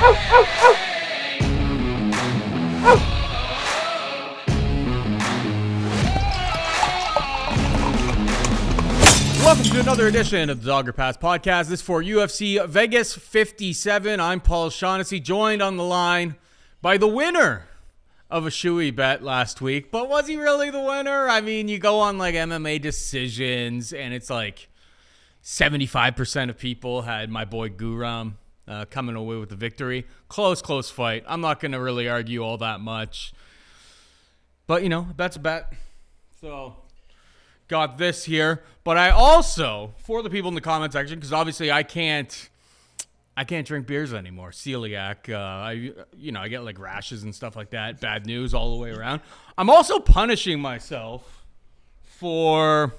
Welcome to another edition of the Dogger Pass Podcast. This is for UFC Vegas 57. I'm Paul Shaughnessy, joined on the line by the winner of a shoey bet last week. But was he really the winner? I mean, you go on like MMA decisions, and it's like 75% of people had my boy Guram coming away with the victory. Close fight. I'm not going to really argue all that much. But, you know, that's a bet. So got this here. But I also, for the people in the comment section, because obviously I can't drink beers anymore. Celiac. I get like rashes and stuff like that. Bad news all the way around. I'm also punishing myself for,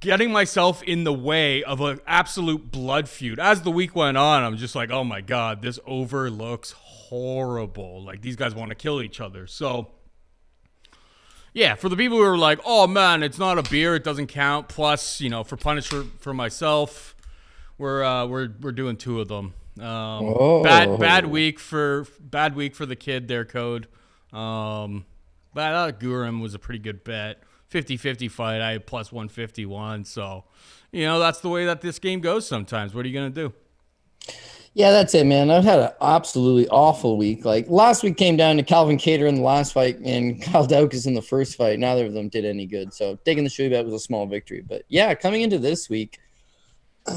getting myself in the way of an absolute blood feud. As the week went on, I'm just like, oh my God, this looks horrible. Like, these guys want to kill each other. So, yeah, for the people who are like, oh man, it's not a beer, it doesn't count. Plus, for punishment for myself, we're doing two of them. Bad week for the kid there, Code. But I thought Guram was a pretty good bet. 50-50 fight. I had plus 151. So, that's the way that this game goes sometimes. What are you gonna do? Yeah, that's it, man. I've had an absolutely awful week. Like, last week came down to Calvin Kattar in the last fight and Kyle Daukaus in the first fight. Neither of them did any good. So taking the shoey bet was a small victory. But yeah, coming into this week,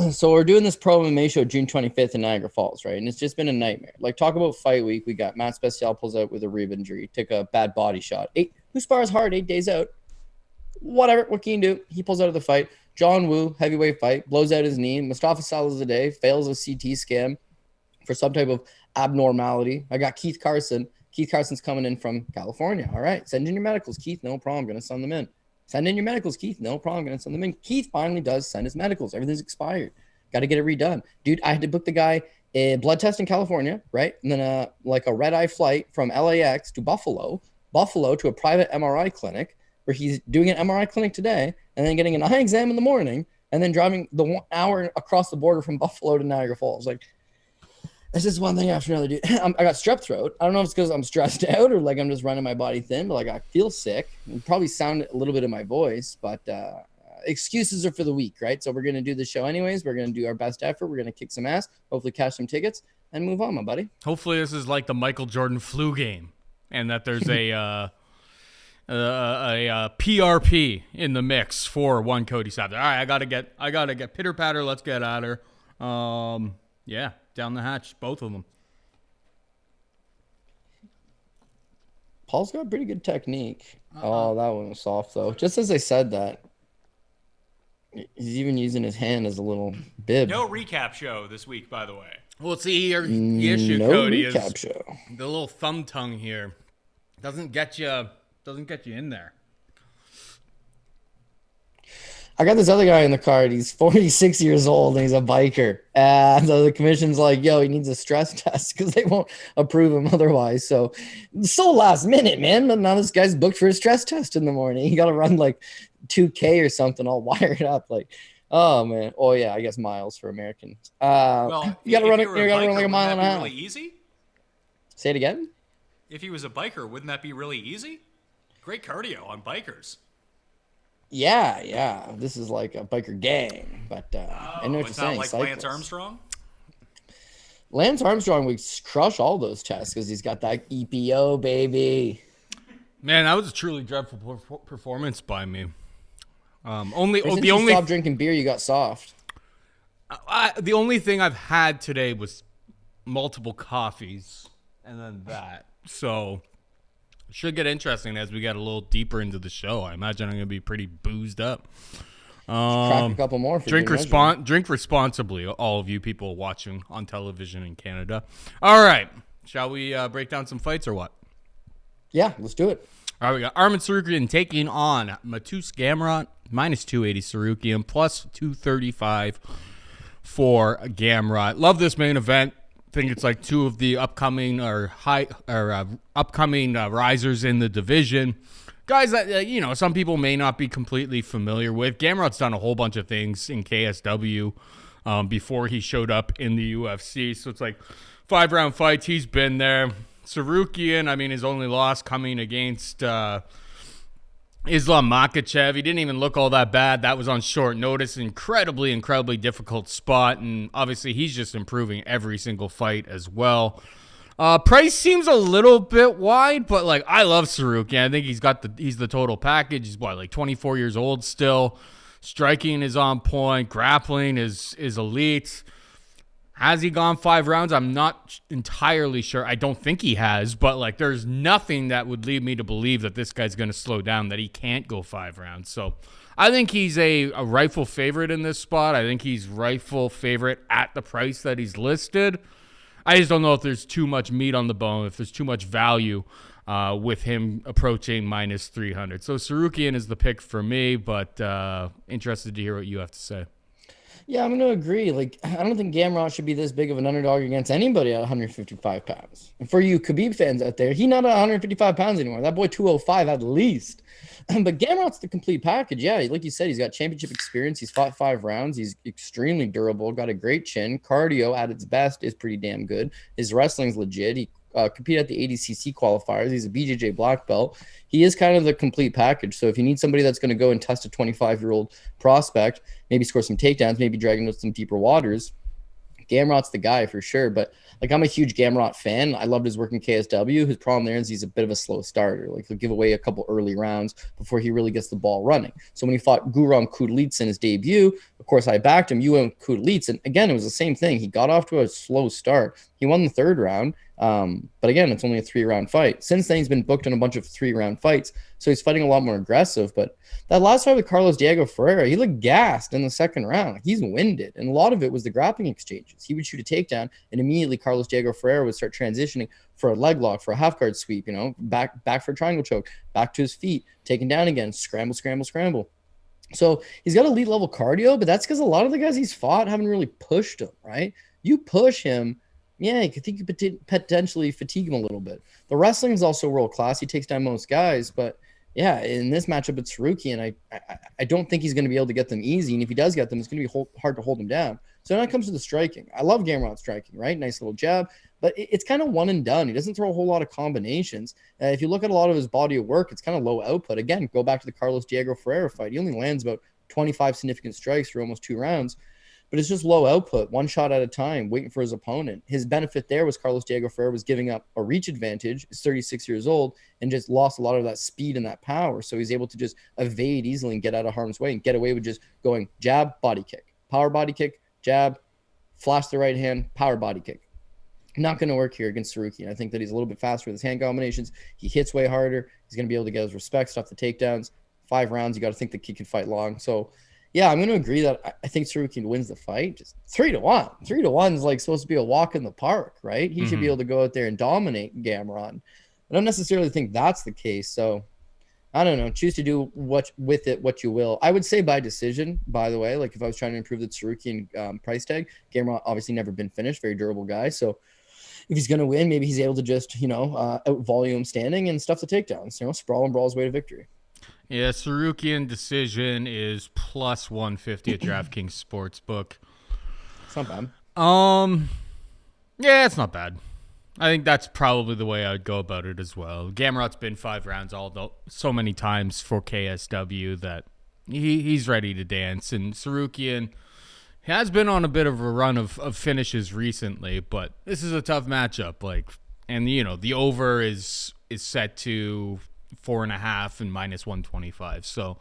so we're doing this Pro MMA show June 25th in Niagara Falls, right? And it's just been a nightmare. Like, talk about fight week. We got Matt Special pulls out with a rib injury, took a bad body shot. Who spars hard 8 days out? Whatever. What can you do? He pulls out of the fight. John Woo, heavyweight fight, blows out his knee. Mustafa Salazadeh fails a CT scan for some type of abnormality. I got Keith Carson. Keith Carson's coming in from California. All right, send in your medicals, Keith. No problem. Going to send them in. Send in your medicals, Keith. No problem. Going to send them in. Keith finally does send his medicals. Everything's expired. Got to get it redone. Dude, I had to book the guy a blood test in California, right? And then a red-eye flight from LAX to Buffalo to a private MRI clinic where he's doing an MRI clinic today and then getting an eye exam in the morning and then driving the 1 hour across the border from Buffalo to Niagara Falls. Like, it's just one thing after another, dude. I got strep throat. I don't know if it's because I'm stressed out or like I'm just running my body thin, but like I feel sick. You probably sound a little bit in my voice, but excuses are for the week, right? So we're going to do the show anyways. We're going to do our best effort. We're going to kick some ass, hopefully cash some tickets, and move on, my buddy. Hopefully this is like the Michael Jordan flu game and that there's a PRP in the mix for one Cody Saftic. All right, I gotta get pitter patter. Let's get at her. Yeah. Down the hatch, both of them. Paul's got pretty good technique. Oh, that one was soft, though. Just as I said that, he's even using his hand as a little bib. No recap show this week, by the way. Well, see, the issue, Cody, is show. The little thumb tongue here doesn't get you in there. I got this other guy in the card. He's 46 years old and he's a biker. So the commission's like, yo, he needs a stress test because they won't approve him otherwise. So last minute, man. But now this guy's booked for a stress test in the morning. He got to run like 2K or something all wired up. Like, oh, man. Oh, yeah, I guess miles for Americans. You got to run like a mile and a half. Really easy? Say it again? If he was a biker, wouldn't that be really easy? Great cardio on bikers. Yeah. This is like a biker gang, but I know what you're saying. Not like cyclists. Lance Armstrong? Lance Armstrong would crush all those tests because he's got that EPO, baby. Man, that was a truly dreadful performance by me. Stopped drinking beer, you got soft. The only thing I've had today was multiple coffees, and then that. So should get interesting as we get a little deeper into the show. I imagine I'm going to be pretty boozed up. Crack a couple more. Drink responsibly, all of you people watching on television in Canada. All right. Shall we break down some fights or what? Yeah, let's do it. All right, we got Arman Tsarukyan taking on Mateusz Gamrot, minus 280 Tsarukyan, plus 235 for Gamrot. Love this main event. Think it's like two of the upcoming risers in the division. Guys that, some people may not be completely familiar with. Gamrot's done a whole bunch of things in KSW. before he showed up in the UFC. So it's like 5-round fights. He's been there. Tsarukyan, I mean, his only loss coming against Islam Makhachev. He didn't even look all that bad. That was on short notice. Incredibly difficult spot. And obviously, he's just improving every single fight as well. Price seems a little bit wide, but like I love Tsarukyan. I think he's the total package. He's like 24 years old still. Striking is on point. Grappling is elite. Has he gone 5 rounds? I'm not entirely sure. I don't think he has, but like there's nothing that would lead me to believe that this guy's going to slow down, that he can't go 5 rounds. So I think he's a rightful favorite in this spot. I think he's rightful favorite at the price that he's listed. I just don't know if there's too much meat on the bone, if there's too much value with him approaching minus 300. So Tsarukyan is the pick for me, but interested to hear what you have to say. Yeah, I'm going to agree. Like, I don't think Gamrot should be this big of an underdog against anybody at 155 pounds. And for you Khabib fans out there, he's not at 155 pounds anymore. That boy 205 at least. But Gamrot's the complete package. Yeah, like you said, he's got championship experience. He's fought 5 rounds. He's extremely durable, got a great chin. Cardio at its best is pretty damn good. His wrestling's legit. He competed at the ADCC qualifiers. He's a BJJ black belt. He is kind of the complete package. So if you need somebody that's going to go and test a 25-year-old prospect, maybe score some takedowns, maybe drag into some deeper waters, Gamrot's the guy for sure. But like, I'm a huge Gamrot fan. I loved his work in KSW. His problem there is he's a bit of a slow starter. Like, he'll give away a couple early rounds before he really gets the ball running. So when he fought Guram Kudlitz in his debut, of course I backed him. You went Kudlitz, and again, it was the same thing. He got off to a slow start. He won the 3rd round. But again, it's only a 3-round fight. Since then, he's been booked in a bunch of 3-round fights, so he's fighting a lot more aggressive. But that last fight with Carlos Diego Ferreira, he looked gassed in the 2nd round. He's winded, and a lot of it was the grappling exchanges. He would shoot a takedown, and immediately Carlos Diego Ferreira would start transitioning for a leg lock, for a half guard sweep, back for a triangle choke, back to his feet, taken down again, scramble. So he's got elite level cardio, but that's because a lot of the guys he's fought haven't really pushed him, right? You push him, yeah, I think you could potentially fatigue him a little bit. The wrestling is also world class. He takes down most guys, but yeah, in this matchup with Tsarukyan, I don't think he's going to be able to get them easy. And if he does get them, it's going to be hard to hold him down. So when it comes to the striking, I love Gamrot striking, right? Nice little jab, but it's kind of one and done. He doesn't throw a whole lot of combinations. If you look at a lot of his body of work, it's kind of low output. Again, go back to the Carlos Diego Ferreira fight. He only lands about 25 significant strikes through almost 2 rounds. But it's just low output, one shot at a time, waiting for his opponent. His benefit there was Carlos Diego Ferreira was giving up a reach advantage. He's 36 years old and just lost a lot of that speed and that power. So he's able to just evade easily and get out of harm's way and get away with just going jab, body kick, power body kick, jab, flash the right hand, power body kick. Not going to work here against Tsarukyan. I think that he's a little bit faster with his hand combinations. He hits way harder. He's going to be able to get his respect, stuff the takedowns. 5 rounds, you got to think that he could fight long. So yeah, I'm going to agree that I think Tsarukyan wins the fight. Just 3-1. 3-1 is like supposed to be a walk in the park, right? He should be able to go out there and dominate Gamrot. I don't necessarily think that's the case. So I don't know. Choose to do what you will. I would say by decision, by the way. Like, if I was trying to improve the Tsarukyan price tag, Gamrot obviously never been finished. Very durable guy. So if he's going to win, maybe he's able to just, out volume standing and stuff the takedowns. Sprawl and brawl his way to victory. Yeah, Tsarukyan decision is plus 150 at DraftKings Sportsbook. It's not bad. Yeah, it's not bad. I think that's probably the way I would go about it as well. Gamrot's been 5 rounds so many times for KSW that he's ready to dance. And Tsarukyan has been on a bit of a run of finishes recently, but this is a tough matchup. And the over is set to 4.5 and minus 125. So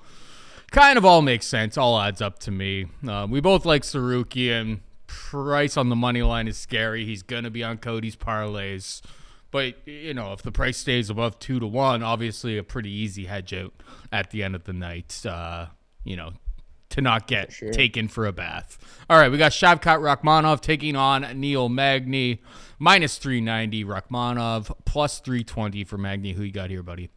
kind of all makes sense. All adds up to me. We both like Tsarukyan. Price on the money line is scary. He's going to be on Cody's parlays. But, if the price stays above 2-1, obviously a pretty easy hedge out at the end of the night, to not get taken for a bath. All right, we got Shavkat Rakhmonov taking on Neil Magny. Minus 390 Rakhmonov, plus 320 for Magny. Who you got here, buddy?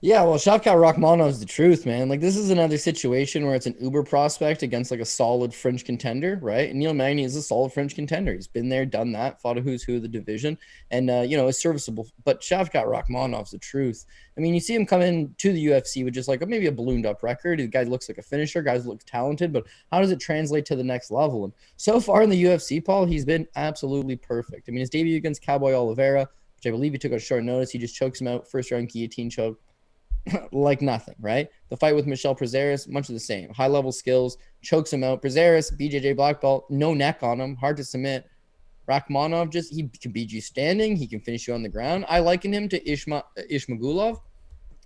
Yeah, well, Shavkat Rakhmonov is the truth, man. Like, this is another situation where it's an uber prospect against like a solid French contender, right? And Neil Magny is a solid French contender. He's been there, done that, fought a who's who of the division, and is serviceable. But Shavkat Rakhmonov's the truth. I mean, you see him come in to the UFC with just like maybe a ballooned up record. The guy looks like a finisher. Guys look talented, but how does it translate to the next level? And so far in the UFC, Paul, he's been absolutely perfect. I mean, his debut against Cowboy Oliveira, which I believe he took on short notice, he just chokes him out, first round guillotine choke. Like nothing, right? The fight with Michel Prazeres, much of the same. High-level skills, chokes him out. Prazeres, BJJ black belt, no neck on him, hard to submit. Rakhmonov, he can beat you standing. He can finish you on the ground. I liken him to Ishmagulov.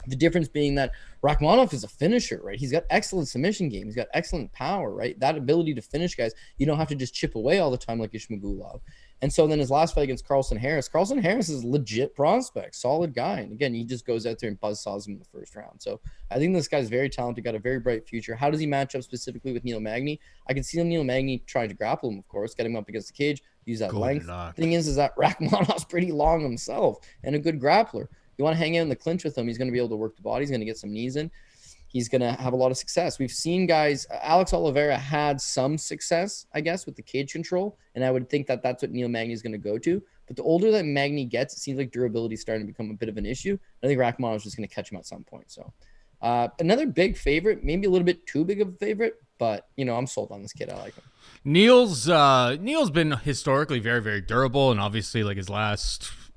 The difference being that Rakhmonov is a finisher, right? He's got excellent submission game. He's got excellent power, right? That ability to finish guys, you don't have to just chip away all the time like Ishmagulov. And so then his last fight against Carlson Harris is a legit prospect, solid guy. And again, he just goes out there and buzzsaws him in the first round. So I think this guy's very talented, got a very bright future. How does he match up specifically with Neil Magny? I can see Neil Magny trying to grapple him, of course, get him up against the cage, use that length. Thing is that Rakhmonov's pretty long himself and a good grappler. You want to hang out in the clinch with him, he's going to be able to work the body. He's going to get some knees in. He's going to have a lot of success. We've seen guys, Alex Oliveira had some success, I guess, with the cage control, and I would think that that's what Neil Magny is going to go to. But the older that Magny gets, it seems like durability is starting to become a bit of an issue. I think Rakhmonov is just going to catch him at some point. So another big favorite, maybe a little bit too big of a favorite, but, I'm sold on this kid. I like him. Neil's been historically very, very durable, and obviously like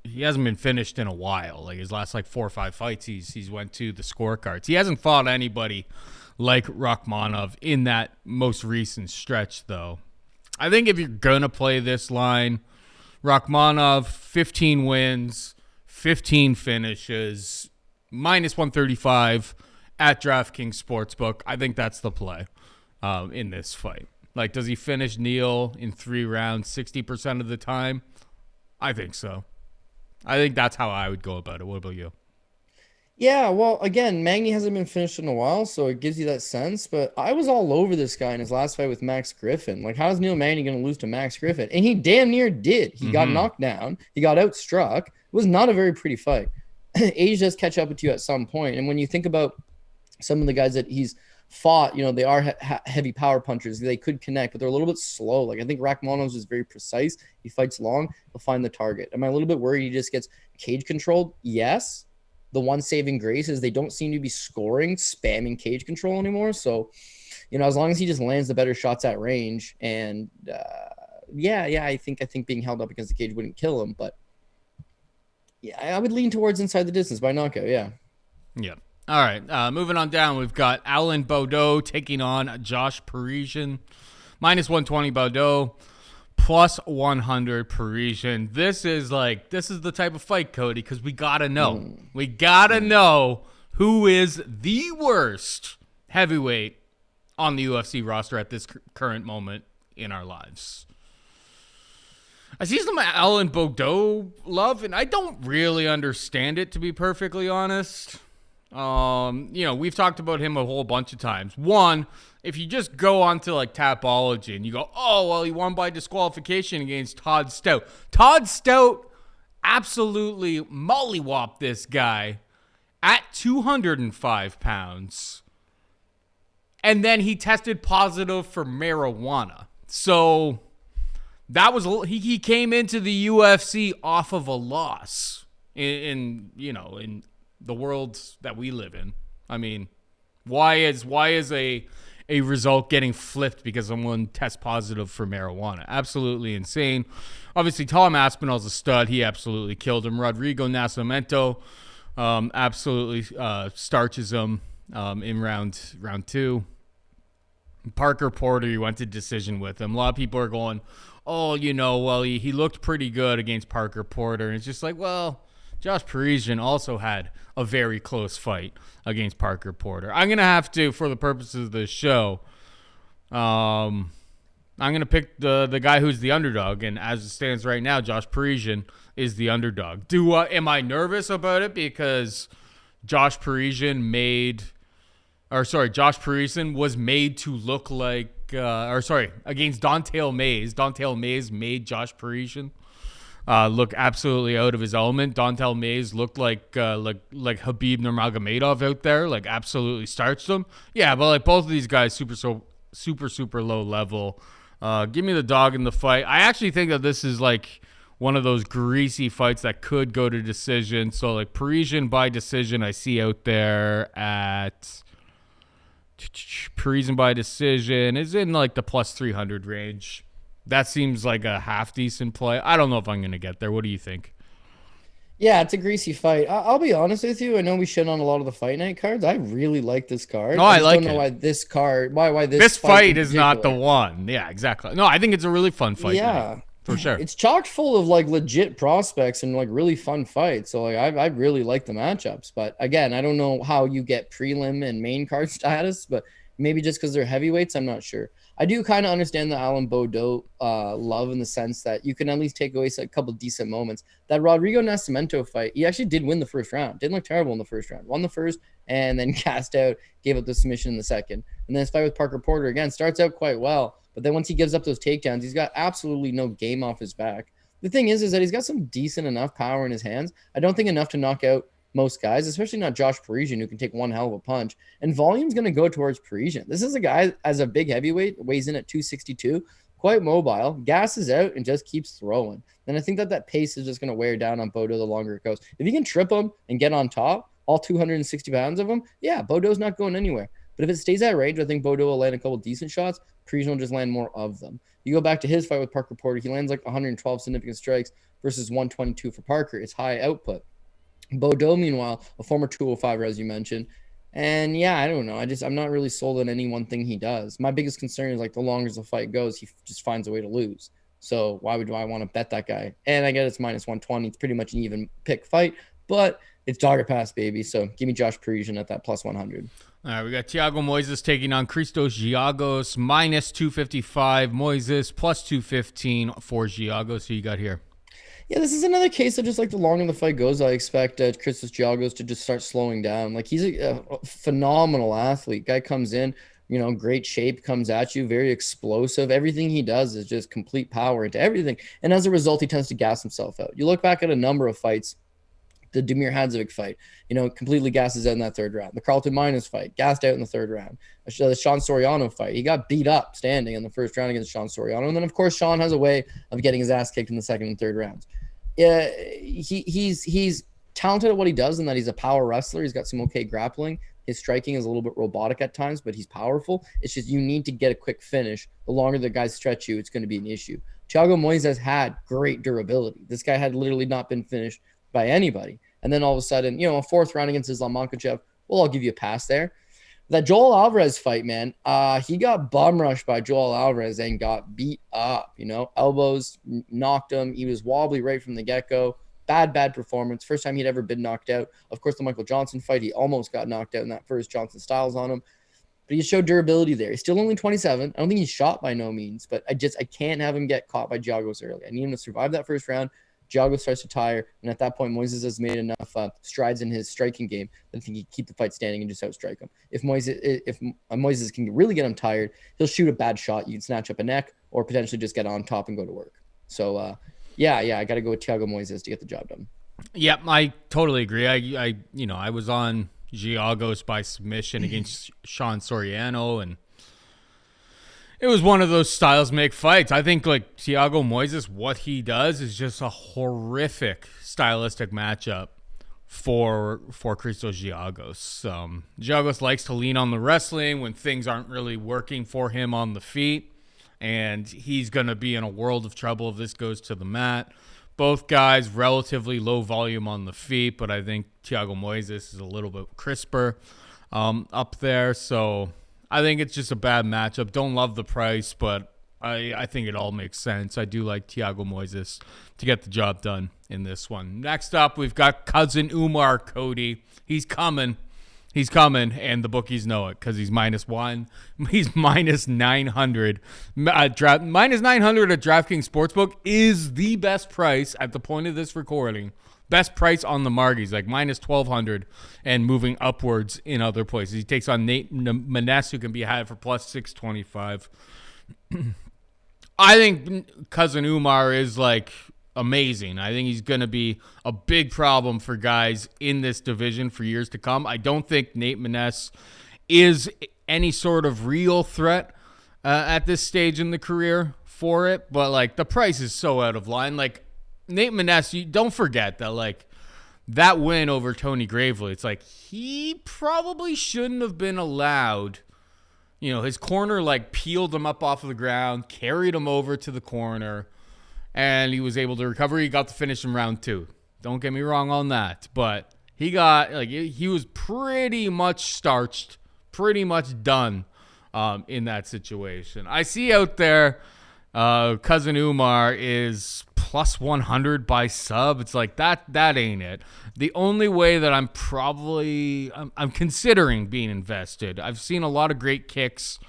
he hasn't been finished in a while. Like his last 4 or 5 fights, he's went to the scorecards. He hasn't fought anybody like Rakhmonov in that most recent stretch, though. I think if you're gonna play this line, Rakhmonov 15 wins, 15 finishes, -135 at DraftKings Sportsbook. I think that's the play in this fight. Like, does he finish Neil in 3 rounds 60% of the time? I think so. I think that's how I would go about it. What about you? Yeah, well, again, Magny hasn't been finished in a while, so it gives you that sense. But I was all over this guy in his last fight with Max Griffin. Like, how's Neil Magny going to lose to Max Griffin? And he damn near did. He got knocked down. He got outstruck. It was not a very pretty fight. Age does catch up with you at some point. And when you think about some of the guys that he's fought, they are heavy power punchers. They could connect, but they're a little bit slow. Like, I think Rakhmonov's is very precise. He fights long. He'll find the target. Am I a little bit worried he just gets cage controlled? Yes. The one saving grace is they don't seem to be spamming cage control anymore. So, as long as he just lands the better shots at range, and I think being held up against the cage wouldn't kill him. But yeah, I would lean towards inside the distance by knockout. Yeah. Yeah. All right, moving on down, we've got Alan Baudot taking on Josh Parisian. -120 Baudot, +100 Parisian. This is the type of fight, Cody, because we got to know. We got to know who is the worst heavyweight on the UFC roster at this current moment in our lives. I see some Alan Baudot love, and I don't really understand it, to be perfectly honest. We've talked about him a whole bunch of times. One, if you just go onto Tapology and you go, oh, well, he won by disqualification against Todd Stout. Todd Stout absolutely mollywopped this guy at 205 pounds. And then he tested positive for marijuana. So that was, he came into the UFC off of a loss in the world that we live in. I mean, why is a result getting flipped because someone tests positive for marijuana? Absolutely insane. Obviously, Tom Aspinall's a stud. He absolutely killed him. Rodrigo Nascimento absolutely starches him in round 2. Parker Porter, he went to decision with him. A lot of people are going, oh, he looked pretty good against Parker Porter. And it's just like, well, Josh Parisian also had a very close fight against Parker Porter. I'm going to have to, for the purposes of this show, I'm going to pick the guy who's the underdog. And as it stands right now, Josh Parisian is the underdog. Am I nervous about it because Josh Parisian was made to look like, against Don'Tale Mayes. Don'Tale Mayes made Josh Parisian look absolutely out of his element. Dontel Mays looked like Khabib Nurmagomedov out there, like absolutely starched him. Yeah, but like both of these guys, super low level. Give me the dog in the fight. I actually think that this is like one of those greasy fights that could go to decision. So like Parisian by decision, I see out there at Parisian by decision is in like the plus 300 range. That seems like a half decent play. I don't know if I'm going to get there. What do you think? Yeah, it's a greasy fight. I'll be honest with you. I know we shit on a lot of the fight night cards. I really like this card. No, I like don't know it. why this card, why this fight is not the one. Yeah, exactly. No, I think it's a really fun fight. Yeah, night, for sure. It's chock full of like legit prospects and like really fun fights. So like I really like the matchups. But again, I don't know how you get prelim and main card status, but maybe just because they're heavyweights, I'm not sure. I do kind of understand the Alan Baudot love in the sense that you can at least take away a couple decent moments. That Rodrigo Nascimento fight, he actually did win the first round. Didn't look terrible in the first round. Won the first and then cast out, gave up the submission in the second. And then his fight with Parker Porter, again, starts out quite well. But then once he gives up those takedowns, he's got absolutely no game off his back. The thing is that he's got some decent enough power in his hands. I don't think enough to knock out most guys, especially not Josh Parisian, who can take one hell of a punch. And volume's going to go towards Parisian. This is a guy, as a big heavyweight, weighs in at 262, quite mobile, gasses out, and just keeps throwing. And I think that pace is just going to wear down on Baudot the longer it goes. If you can trip him and get on top, all 260 pounds of him, yeah, Baudot's not going anywhere. But if it stays at range, I think Baudot will land a couple decent shots. Parisian will just land more of them. You go back to his fight with Parker Porter, he lands like 112 significant strikes versus 122 for Parker. It's high output. Baudot, meanwhile, a former 205er, as you mentioned. And yeah, I don't know. I'm not really sold on any one thing he does. My biggest concern is like the longer the fight goes, he just finds a way to lose. So why would I want to bet that guy? And I get it's minus 120. It's pretty much an even pick fight, but it's Dogger Pass, baby. So give me Josh Parisian at that plus 100. All right, we got Thiago Moises taking on Christos Giagos, minus 255. Moises plus 215 for Giagos. Who you got here? Yeah, this is another case of just like the longer the fight goes, I expect Christos Giagos to just start slowing down. Like he's a phenomenal athlete. Guy comes in, great shape, comes at you, very explosive. Everything he does is just complete power into everything. And as a result, he tends to gas himself out. You look back at a number of fights, the Damir Hadzovic fight, completely gasses out in that third round. The Carlton Maness fight, gassed out in the third round. The Sean Soriano fight, he got beat up standing in the first round against Sean Soriano. And then, of course, Sean has a way of getting his ass kicked in the second and third rounds. Yeah, he's talented at what he does in that he's a power wrestler. He's got some okay grappling. His striking is a little bit robotic at times, but he's powerful. It's just you need to get a quick finish. The longer the guys stretch you, it's going to be an issue. Thiago Moises had great durability. This guy had literally not been finished by anybody. And then all of a sudden, a fourth round against Islam Makhachev, well, I'll give you a pass there. That Joel Alvarez fight, man, he got bum rushed by Joel Alvarez and got beat up, elbows knocked him. He was wobbly right from the get-go. Bad performance. First time he'd ever been knocked out. Of course, the Michael Johnson fight, he almost got knocked out in that first. Johnson Styles on him. But he showed durability there. He's still only 27. I don't think he's shot by no means, but I can't have him get caught by Giagos early. I need him to survive that first round. Giagos starts to tire, and at that point, Moises has made enough strides in his striking game that I think he can keep the fight standing and just outstrike him. If Moises can really get him tired, he'll shoot a bad shot. You can snatch up a neck or potentially just get on top and go to work. So, I got to go with Thiago Moises to get the job done. Yep, I totally agree. I was on Giagos by submission against Sean Soriano, and it was one of those styles make fights. I think like Thiago Moises, what he does is just a horrific stylistic matchup for Christos Giagos. Giagos likes to lean on the wrestling when things aren't really working for him on the feet, and he's going to be in a world of trouble if this goes to the mat. Both guys relatively low volume on the feet, but I think Thiago Moises is a little bit crisper up there, so I think it's just a bad matchup. Don't love the price, but I think it all makes sense. I do like Thiago Moises to get the job done in this one. Next up, we've got cousin Umar, Cody. He's coming. And the bookies know it because he's -1. He's minus 900. Minus 900 at DraftKings Sportsbook is the best price at the point of this recording. Best price on the margies, like minus 1,200 and moving upwards in other places. He takes on Maness, who can be had for plus 625. I think cousin Umar is like amazing. I think he's going to be a big problem for guys in this division for years to come. I don't think Nate Maness is any sort of real threat at this stage in the career for it, but like the price is so out of line. Like Nate Maness, you don't forget that like that win over Tony Gravely, it's like he probably shouldn't have been allowed. You know, his corner like peeled him up off of the ground, carried him over to the corner, and he was able to recover. He got to finish in round 2. Don't get me wrong on that, but he got like he was pretty much starched, pretty much done in that situation. I see out there cousin Umar is plus 100 by sub. It's like that ain't it. The only way that I'm considering being invested. I've seen a lot of great kicks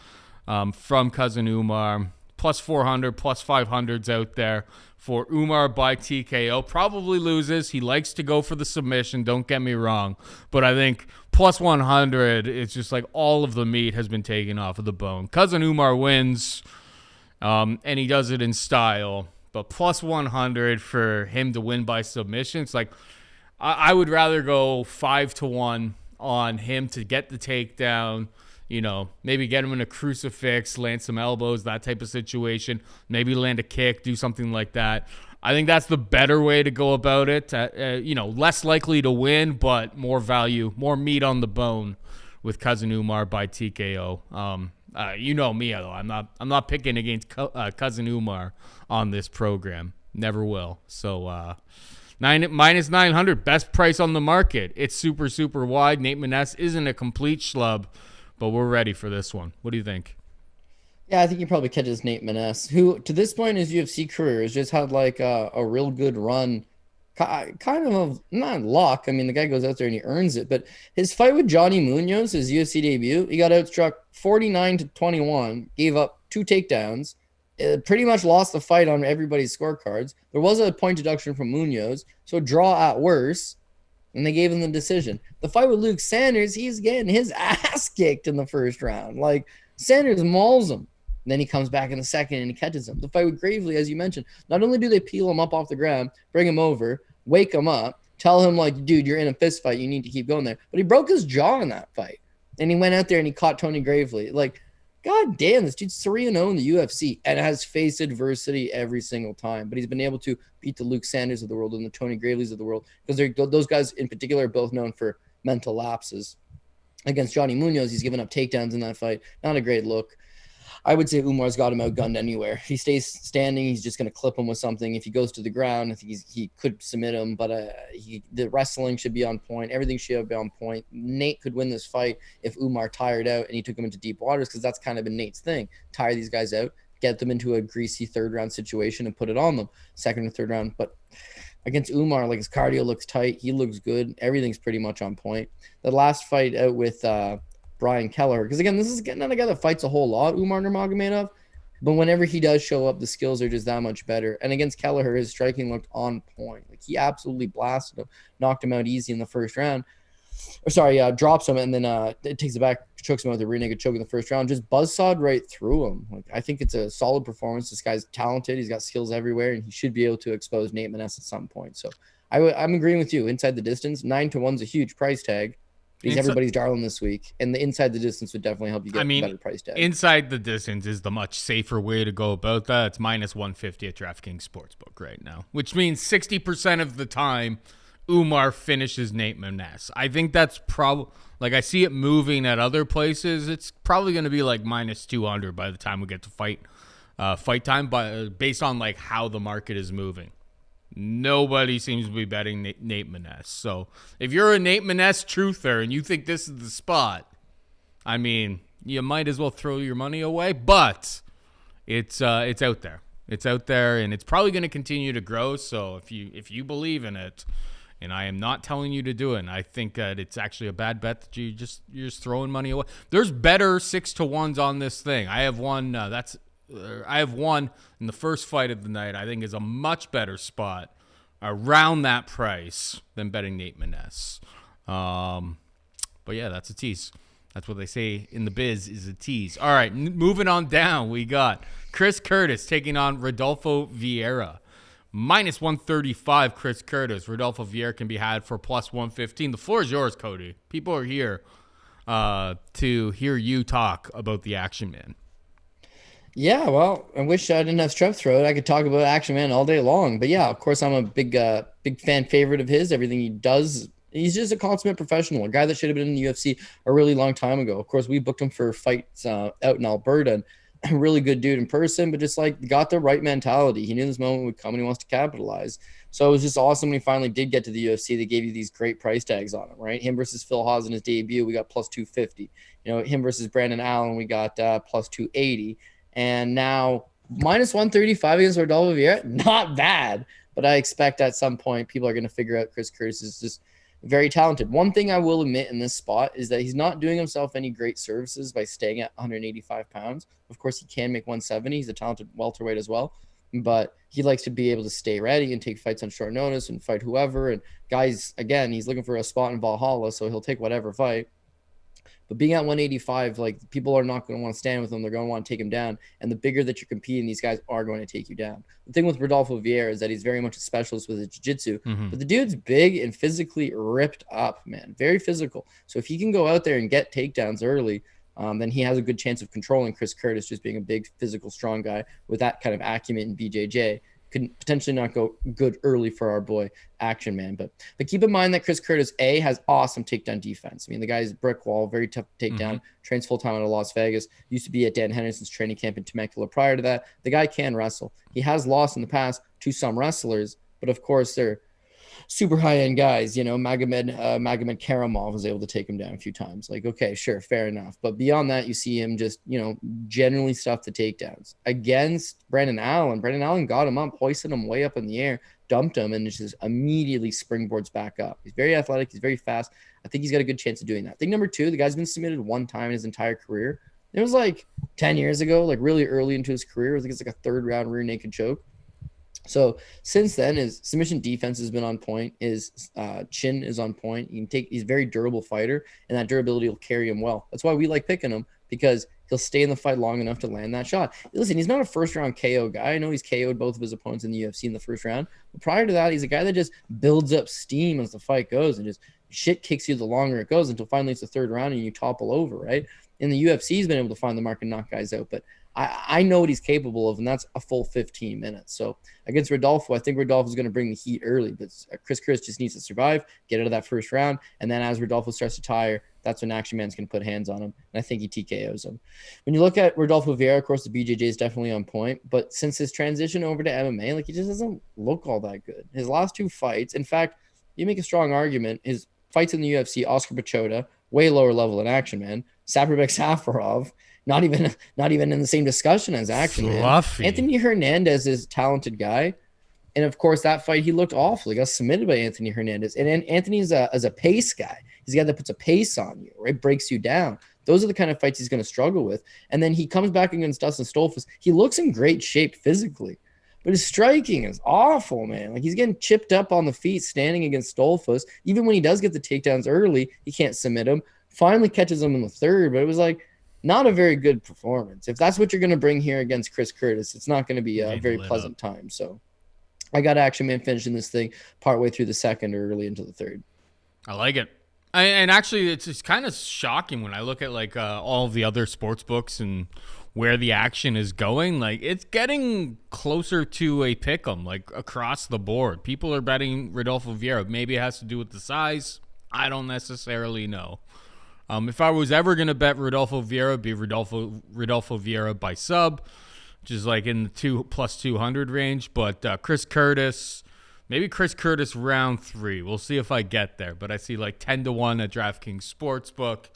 from cousin Umar. Plus 400, plus 500s out there for Umar by TKO. Probably loses. He likes to go for the submission, don't get me wrong. But I think plus 100, it's just like all of the meat has been taken off of the bone. Cousin Umar wins, and he does it in style. But plus 100 for him to win by submission, it's like I would rather go 5-1 on him to get the takedown. You know, maybe get him in a crucifix, land some elbows, that type of situation. Maybe land a kick, do something like that. I think that's the better way to go about it. You know, less likely to win, but more value, more meat on the bone with cousin Umar by TKO. You know me, though. I'm not picking against cousin Umar on this program. Never will. So minus 900, best price on the market. It's super, super wide. Nate Maness isn't a complete schlub, but we're ready for this one. What do you think? Yeah, I think he probably catches Nate Maness, who to this point in his UFC career has just had like a real good run. Kind of not luck. I mean, the guy goes out there and he earns it. But his fight with Johnny Munoz, his UFC debut, he got outstruck 49-21, gave up 2 takedowns, pretty much lost the fight on everybody's scorecards. There was a point deduction from Munoz, so draw at worst, and they gave him the decision. The fight with Luke Sanders, he's getting his ass kicked in the first round. Like, Sanders mauls him. And then he comes back in the second and he catches him. The fight with Gravely, as you mentioned, not only do they peel him up off the ground, bring him over, wake him up, tell him, like, dude, you're in a fist fight. You need to keep going there. But he broke his jaw in that fight. And he went out there and he caught Tony Gravely. Like, God damn, this dude's 3-0 in the UFC and has faced adversity every single time. But he's been able to beat the Luke Sanders of the world and the Tony Graveleys of the world, because those guys in particular are both known for mental lapses. Against Johnny Munoz, he's given up takedowns in that fight. Not a great look. I would say Umar's got him outgunned anywhere. If he stays standing, he's just going to clip him with something. If he goes to the ground, I think he could submit him, but the wrestling should be on point. Everything should be on point. Nate could win this fight if Umar tired out and he took him into deep waters, because that's kind of been Nate's thing. Tire these guys out, get them into a greasy third-round situation and put it on them, second or third round. But against Umar, like, his cardio looks tight. He looks good. Everything's pretty much on point. The last fight out with Brian Kelleher, because again, this is not a guy that fights a whole lot, Umar Nurmagomedov, but whenever he does show up, the skills are just that much better. And against Kelleher, his striking looked on point. Like, he absolutely blasted him, knocked him out easy in the first round. Drops him, and then it takes it back, chokes him out with a rear naked choke in the first round, just buzzsawed right through him. Like, I think it's a solid performance. This guy's talented. He's got skills everywhere, and he should be able to expose Nate Maness at some point. So I'm agreeing with you. Inside the distance, 9-1's a huge price tag. He's everybody's darling this week, and the inside the distance would definitely help you get a better price tag. Inside the distance is the much safer way to go about that. It's minus 150 at DraftKings Sportsbook right now, which means 60% of the time Umar finishes Nate Maness. I think that's probably, like, I see it moving at other places. It's probably going to be like minus 200 by the time we get to fight time, but based on like how the market is moving. Nobody seems to be betting Nate Maness. So if you're a Nate Maness truther and you think this is the spot, I mean, you might as well throw your money away. But it's out there. It's out there, and it's probably going to continue to grow. So if you believe in it, and I am not telling you to do it, and I think that it's actually a bad bet that you're just throwing money away. There's better 6-1s on this thing. I have one. I have one in the first fight of the night. I think is a much better spot around that price than betting Nate Maness. But yeah, that's a tease. That's what they say in the biz, is a tease. All right, moving on down, we got Chris Curtis taking on Rodolfo Vieira. Minus 135, Chris Curtis. Rodolfo Vieira can be had for plus 115. The floor is yours, Cody. People are here to hear you talk about the Action Man. Yeah, well, I wish I didn't have strep throat. I could talk about Action Man all day long. But yeah, of course, I'm a big fan favorite of his. Everything he does, he's just a consummate professional, a guy that should have been in the UFC a really long time ago. Of course, we booked him for fights out in Alberta. And a really good dude in person, but just like got the right mentality. He knew this moment would come and he wants to capitalize. So it was just awesome when he finally did get to the UFC. They gave you these great price tags on him, right? Him versus Phil Haas in his debut, we got plus 250. Him versus Brandon Allen, we got plus 280. And now minus 135 against Rodolfo Vieira, not bad. But I expect at some point people are going to figure out Chris Curtis is just very talented. One thing I will admit in this spot is that he's not doing himself any great services by staying at 185 pounds. Of course, he can make 170. He's a talented welterweight as well. But he likes to be able to stay ready and take fights on short notice and fight whoever. And guys, again, he's looking for a spot in Valhalla, so he'll take whatever fight. But being at 185, like, people are not going to want to stand with him. They're going to want to take him down. And the bigger that you're competing, these guys are going to take you down. The thing with Rodolfo Vieira is that he's very much a specialist with his jiu-jitsu. Mm-hmm. But the dude's big and physically ripped up, man. Very physical. So if he can go out there and get takedowns early, then he has a good chance of controlling Chris Curtis, just being a big, physical, strong guy with that kind of acumen in BJJ. Could potentially not go good early for our boy Action Man. But keep in mind that Chris Curtis, has awesome takedown defense. I mean, the guy's brick wall, very tough to take down, trains full-time out of Las Vegas, used to be at Dan Henderson's training camp in Temecula prior to that. The guy can wrestle. He has lost in the past to some wrestlers, but of course they're super high-end guys. Magomed Karamov was able to take him down a few times. Like, okay, sure, fair enough. But beyond that, you see him just, generally stuff the takedowns. Against Brandon Allen got him up, hoisted him way up in the air, dumped him, and just immediately springboards back up. He's very athletic. He's very fast. I think he's got a good chance of doing that. Thing number two, the guy's been submitted one time in his entire career. It was like 10 years ago, like really early into his career. I think it's like a third-round rear naked choke. So since then, his submission defense has been on point. His chin is on point. He's a very durable fighter, and that durability will carry him well. That's why we like picking him, because he'll stay in the fight long enough to land that shot. Listen, he's not a first-round KO guy. I know he's KO'd both of his opponents in the UFC in the first round. But prior to that, he's a guy that just builds up steam as the fight goes and just shit kicks you the longer it goes until finally it's the third round and you topple over, right? In the UFC, he's been able to find the mark and knock guys out, but I know what he's capable of, and that's a full 15 minutes. So against Rodolfo, I think Rodolfo is going to bring the heat early, but Chris Curtis just needs to survive, get out of that first round, and then as Rodolfo starts to tire, that's when Action Man's going to put hands on him, and I think he TKOs him. When you look at Rodolfo Vieira, of course, the BJJ is definitely on point, but since his transition over to MMA, like, he just doesn't look all that good. His last two fights, in fact, you make a strong argument, his fights in the UFC, Oscar Pichota, way lower level than Action Man, Saprabek Safarov, not even in the same discussion as Action Man. Anthony Hernandez is a talented guy. And of course, that fight, he looked awful. He got submitted by Anthony Hernandez. And Anthony's a pace guy. He's a guy that puts a pace on you, right? Breaks you down. Those are the kind of fights he's going to struggle with. And then he comes back against Dustin Stolfus. He looks in great shape physically. But his striking is awful, man. Like, he's getting chipped up on the feet standing against Stolfus. Even when he does get the takedowns early, he can't submit him. Finally catches him in the third. But it was like, not a very good performance. If that's what you're going to bring here against Chris Curtis, it's not going to be a very pleasant time. So I got Action Man finishing this thing partway through the second or early into the third. I like it. And actually, it's just kind of shocking when I look at like all of the other sports books and where the action is going. Like, it's getting closer to a pick'em, like across the board. People are betting Rodolfo Vieira. Maybe it has to do with the size. I don't necessarily know. If I was ever going to bet Rodolfo Vieira, it'd be Rodolfo Vieira by sub, which is like in the 2+200 range. But Chris Curtis, maybe Chris Curtis round 3. We'll see if I get there. But I see like 10-1 at DraftKings Sportsbook.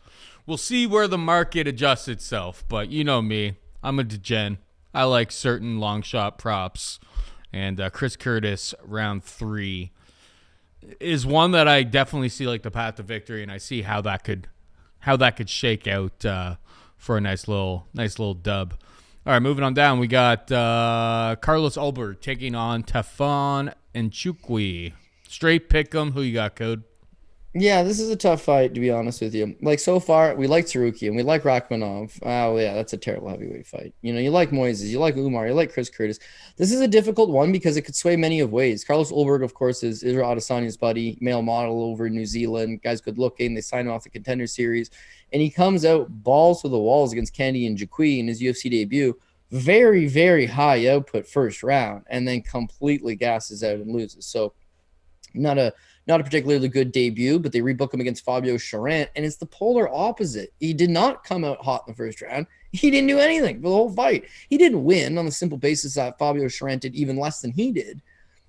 We'll see where the market adjusts itself. But you know me, I'm a degen. I like certain long shot props. And Chris Curtis round 3 is one that I definitely see like the path to victory, and I see how that could shake out for a nice little dub. All right, moving on down, we got Carlos Ulberg taking on Tafon and Nchukwi. Straight pick 'em. Who you got, Code? Yeah, this is a tough fight, to be honest with you. Like, so far, we like Tsarukyan, we like Rakhmonov. Oh, yeah, that's a terrible heavyweight fight. You like Moises, you like Umar, you like Chris Curtis. This is a difficult one because it could sway many of ways. Carlos Ulberg, of course, is Israel Adesanya's buddy, male model over in New Zealand. Guy's good looking. They signed him off the Contender Series. And he comes out balls to the walls against Nchukwi in his UFC debut. Very, very high output first round, and then completely gasses out and loses. So, not a particularly good debut, but they rebook him against Fabio Charant, and it's the polar opposite. He did not come out hot in the first round. He didn't do anything for the whole fight. He didn't win on the simple basis that Fabio Charant did even less than he did,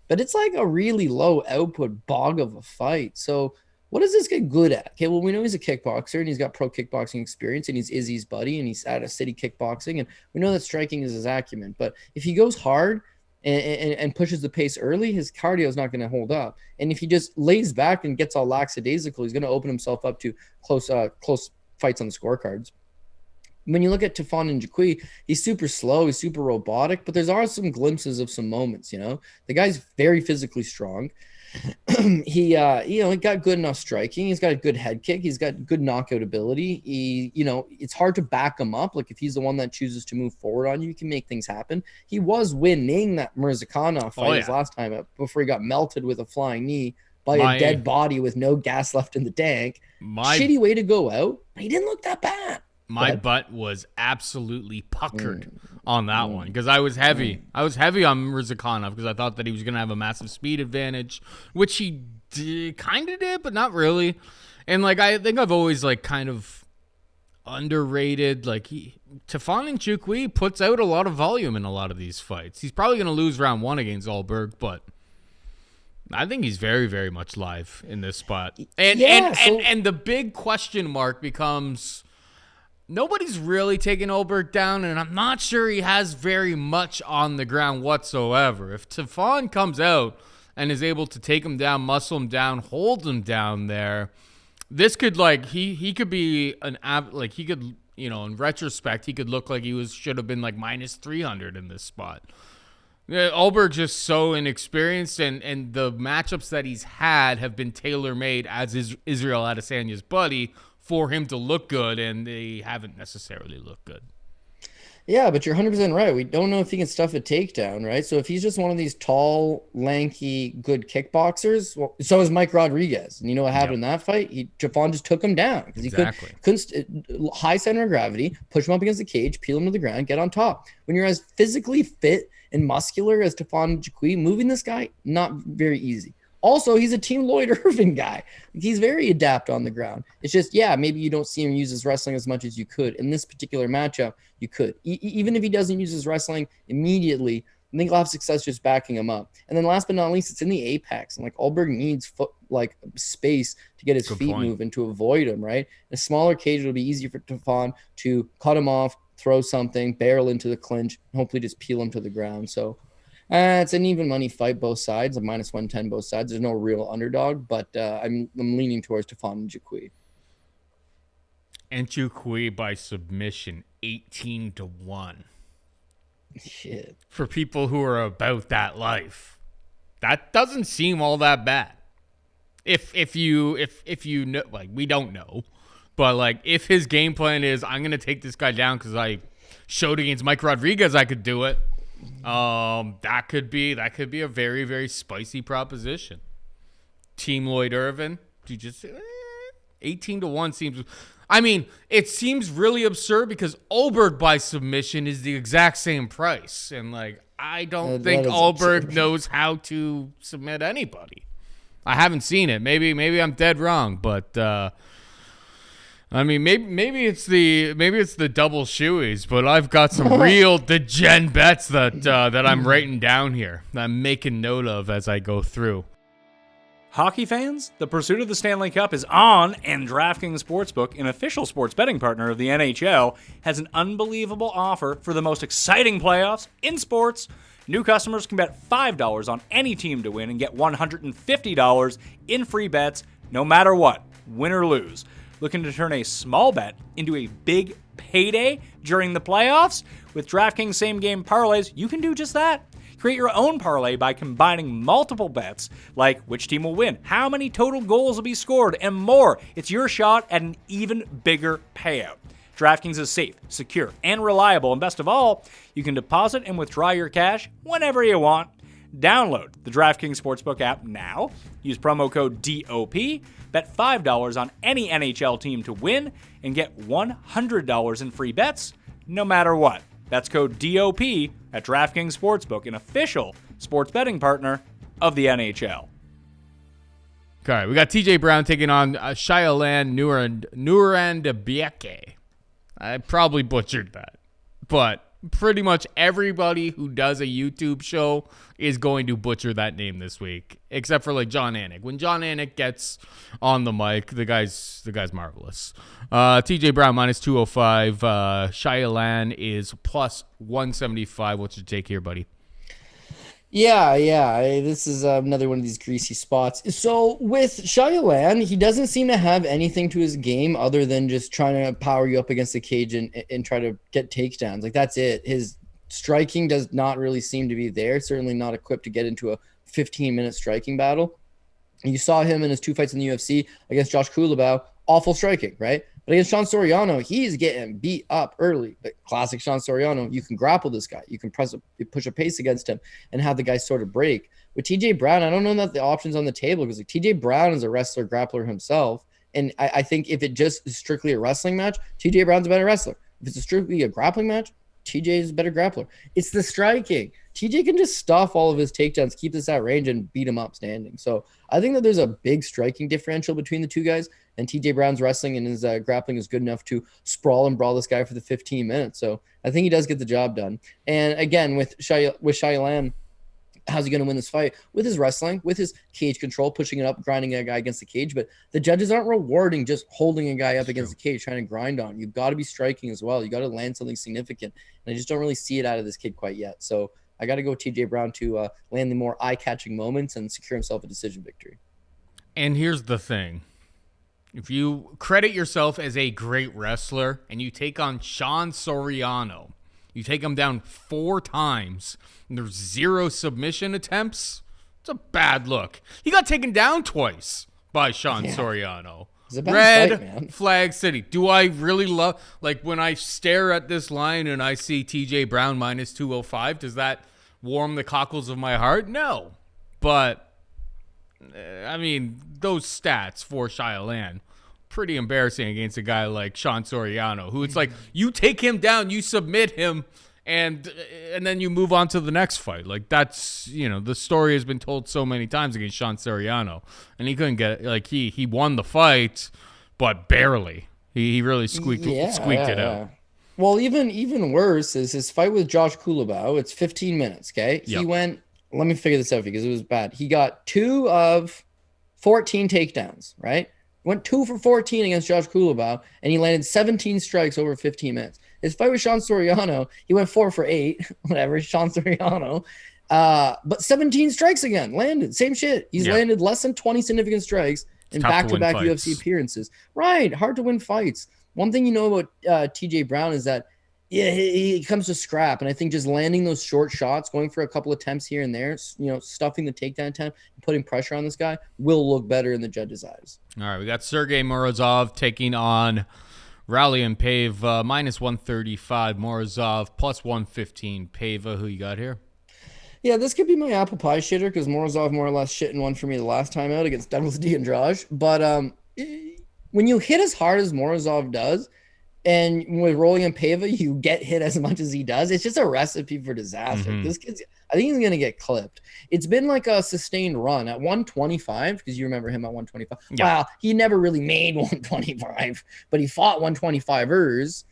but it's like a really low output bog of a fight. So what does this get good at? Okay, well, we know he's a kickboxer, and he's got pro kickboxing experience, and he's Izzy's buddy, and he's out of city kickboxing, and we know that striking is his acumen. But if he goes hard and pushes the pace early, his cardio is not going to hold up. And if he just lays back and gets all lackadaisical, he's going to open himself up to close fights on the scorecards. When you look at Tafon and Nchukwi, he's super slow, he's super robotic, but there's also some glimpses of some moments. The guy's very physically strong. He got good enough striking. He's got a good head kick. He's got good knockout ability. It's hard to back him up. Like, if he's the one that chooses to move forward on you, you can make things happen. He was winning that Murzakhanov fight his last time up before he got melted with a flying knee by a dead body with no gas left in the tank. Shitty way to go out, but he didn't look that bad. My butt was absolutely puckered on that one because I was heavy. I was heavy on Murzakhanov because I thought that he was going to have a massive speed advantage, which he kind of did, but not really. And I think I've always kind of underrated. Tafon and Nchukwi puts out a lot of volume in a lot of these fights. He's probably going to lose round 1 against Ulberg, but I think he's very, very much live in this spot. And the big question mark becomes, nobody's really taken Ulberg down, and I'm not sure he has very much on the ground whatsoever. If Tafon comes out and is able to take him down, muscle him down, hold him down there, this could he could be he could, in retrospect, he could look like he should have been minus 300 in this spot. Ulberg's just so inexperienced, and the matchups that he's had have been tailor-made as is Israel Adesanya's buddy for him to look good, and they haven't necessarily looked good. Yeah, but you're 100% right. We don't know if he can stuff a takedown, right? So if he's just one of these tall, lanky, good kickboxers, well, so is Mike Rodriguez. And you know what happened in that fight? Tafon just took him down because he couldn't high center of gravity, push him up against the cage, peel him to the ground, get on top. When you're as physically fit and muscular as Tafon Nchukwi, moving this guy, not very easy. Also, he's a Team Lloyd Irvin guy. He's very adept on the ground. It's just, maybe you don't see him use his wrestling as much as you could. In this particular matchup, you could. Even if he doesn't use his wrestling immediately, I think he'll have success just backing him up. And then last but not least, it's in the apex. And Ulberg needs space to get his feet moving to avoid him, right? In a smaller cage, it'll be easy for Tafon to cut him off, throw something, barrel into the clinch, and hopefully just peel him to the ground. So it's an even money fight, both sides, a minus 110 both sides. There's no real underdog, but I'm leaning towards Tafon Nchukwi. Nchukwi by submission, 18-1. Shit. For people who are about that life, that doesn't seem all that bad. If you know, we don't know, but if his game plan is, I'm gonna take this guy down because I showed against Mike Rodriguez I could do it. That could be a very, very spicy proposition. Team Lloyd Irvin, you just 18-1 seems. I mean, it seems really absurd because Ulberg by submission is the exact same price, and I don't think Ulberg absurd. Knows how to submit anybody. I haven't seen it. Maybe I'm dead wrong, but maybe it's the double shoeys, but I've got some real degen bets that I'm writing down here. That I'm making note of as I go through. Hockey fans, the pursuit of the Stanley Cup is on, and DraftKings Sportsbook, an official sports betting partner of the NHL, has an unbelievable offer for the most exciting playoffs in sports. New customers can bet $5 on any team to win and get $150 in free bets, no matter what, win or lose. Looking to turn a small bet into a big payday during the playoffs? With DraftKings same-game parlays, you can do just that. Create your own parlay by combining multiple bets, like which team will win, how many total goals will be scored, and more. It's your shot at an even bigger payout. DraftKings is safe, secure, and reliable, and best of all, you can deposit and withdraw your cash whenever you want. Download the DraftKings Sportsbook app now. Use promo code DOP. Bet $5 on any NHL team to win and get $100 in free bets no matter what. That's code DOP at DraftKings Sportsbook, an official sports betting partner of the NHL. Okay, we got TJ Brown taking on Shayilan Nuerdanbieke. I probably butchered that, but pretty much everybody who does a YouTube show is going to butcher that name this week, except for like John Anik. When John Anik gets on the mic, the guy's marvelous. TJ Brown minus 205. Shayilan is plus 175. What's your take here, buddy? Yeah. This is another one of these greasy spots. So with Shayilan, he doesn't seem to have anything to his game other than just trying to power you up against the cage and try to get takedowns. Like, that's it. His striking does not really seem to be there. Certainly not equipped to get into a 15-minute striking battle. You saw him in his 2 fights in the UFC against Josh Kulabau. Awful striking, right? But against Sean Soriano, he's getting beat up early. But classic Sean Soriano, you can grapple this guy. You can push a pace against him and have the guy sort of break. With TJ Brown, I don't know that the option's on the table because like, TJ Brown is a wrestler, grappler himself. And I think if it just is strictly a wrestling match, TJ Brown's a better wrestler. If it's strictly a grappling match, TJ is a better grappler. It's the striking. TJ can just stuff all of his takedowns, keep this at range, and beat him up standing. So I think that there's a big striking differential between the two guys, and TJ Brown's wrestling and his grappling is good enough to sprawl and brawl this guy for the 15 minutes. So I think he does get the job done. And again, with Shayilan, how's he going to win this fight? With his wrestling, with his cage control, pushing it up, grinding a guy against the cage. But the judges aren't rewarding just holding a guy up against the cage, trying to grind on. You've got to be striking as well. You got to land something significant. And I just don't really see it out of this kid quite yet. So I got to go with TJ Brown to land the more eye-catching moments and secure himself a decision victory. And here's the thing. If you credit yourself as a great wrestler and you take on Sean Soriano, you take him down 4 times, and there's 0 submission attempts, it's a bad look. He got taken down twice by Sean Soriano. It's a bad Red fight, man. Flag City. Do I really love, like when I stare at this line and I see TJ Brown minus 205, does that warm the cockles of my heart? No. But, I mean, those stats for Shayilan, pretty embarrassing against a guy like Sean Soriano, who it's like, you take him down, you submit him, and then you move on to the next fight. Like, that's, you know, the story has been told so many times against Sean Soriano, and he couldn't get it. Like, he won the fight, but barely. He really squeaked it out. Well, even worse is his fight with Josh Kulabau. It's 15 minutes, okay? Yep. He went, let me figure this out because it was bad. He got 2 of 14 takedowns, right? Went 2 for 14 against Josh Kulabau, and he landed 17 strikes over 15 minutes. His fight with Sean Soriano, he went 4 for 8, whatever, Sean Soriano. But 17 strikes again, landed. Same shit. He's landed less than 20 significant strikes in back-to-back UFC appearances. Right, hard to win fights. One thing you know about TJ Brown is that he comes to scrap, and I think just landing those short shots, going for a couple attempts here and there, you know, stuffing the takedown attempt, and putting pressure on this guy will look better in the judges' eyes. All right, we got Sergey Morozov taking on Raulian Paiva, minus 135. Morozov plus 115. Paiva, who you got here? Yeah, this could be my apple pie shitter because Morozov more or less shitting one for me the last time out against Douglas D'Andrade. But when you hit as hard as Morozov does, and with Raulian Paiva, you get hit as much as he does, it's just a recipe for disaster. Mm-hmm. This kid's, I think he's going to get clipped. It's been like a sustained run at 125, because you remember him at 125. Yeah. Wow, he never really made 125, but he fought 125ers.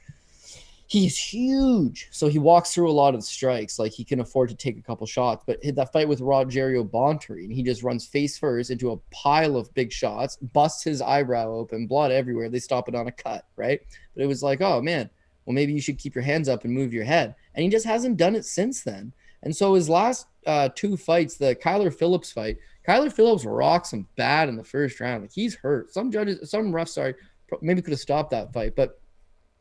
He's huge, so he walks through a lot of strikes. Like, he can afford to take a couple shots. But hit that fight with Rogerio Bontory, and he just runs face first into a pile of big shots, busts his eyebrow open, blood everywhere. They stop it on a cut, right? But it was like, oh, man, well, maybe you should keep your hands up and move your head. And he just hasn't done it since then. And so his last 2 fights, the Kyler Phillips fight, Kyler Phillips rocks him bad in the first round. Like, he's hurt. Some refs, maybe could have stopped that fight, but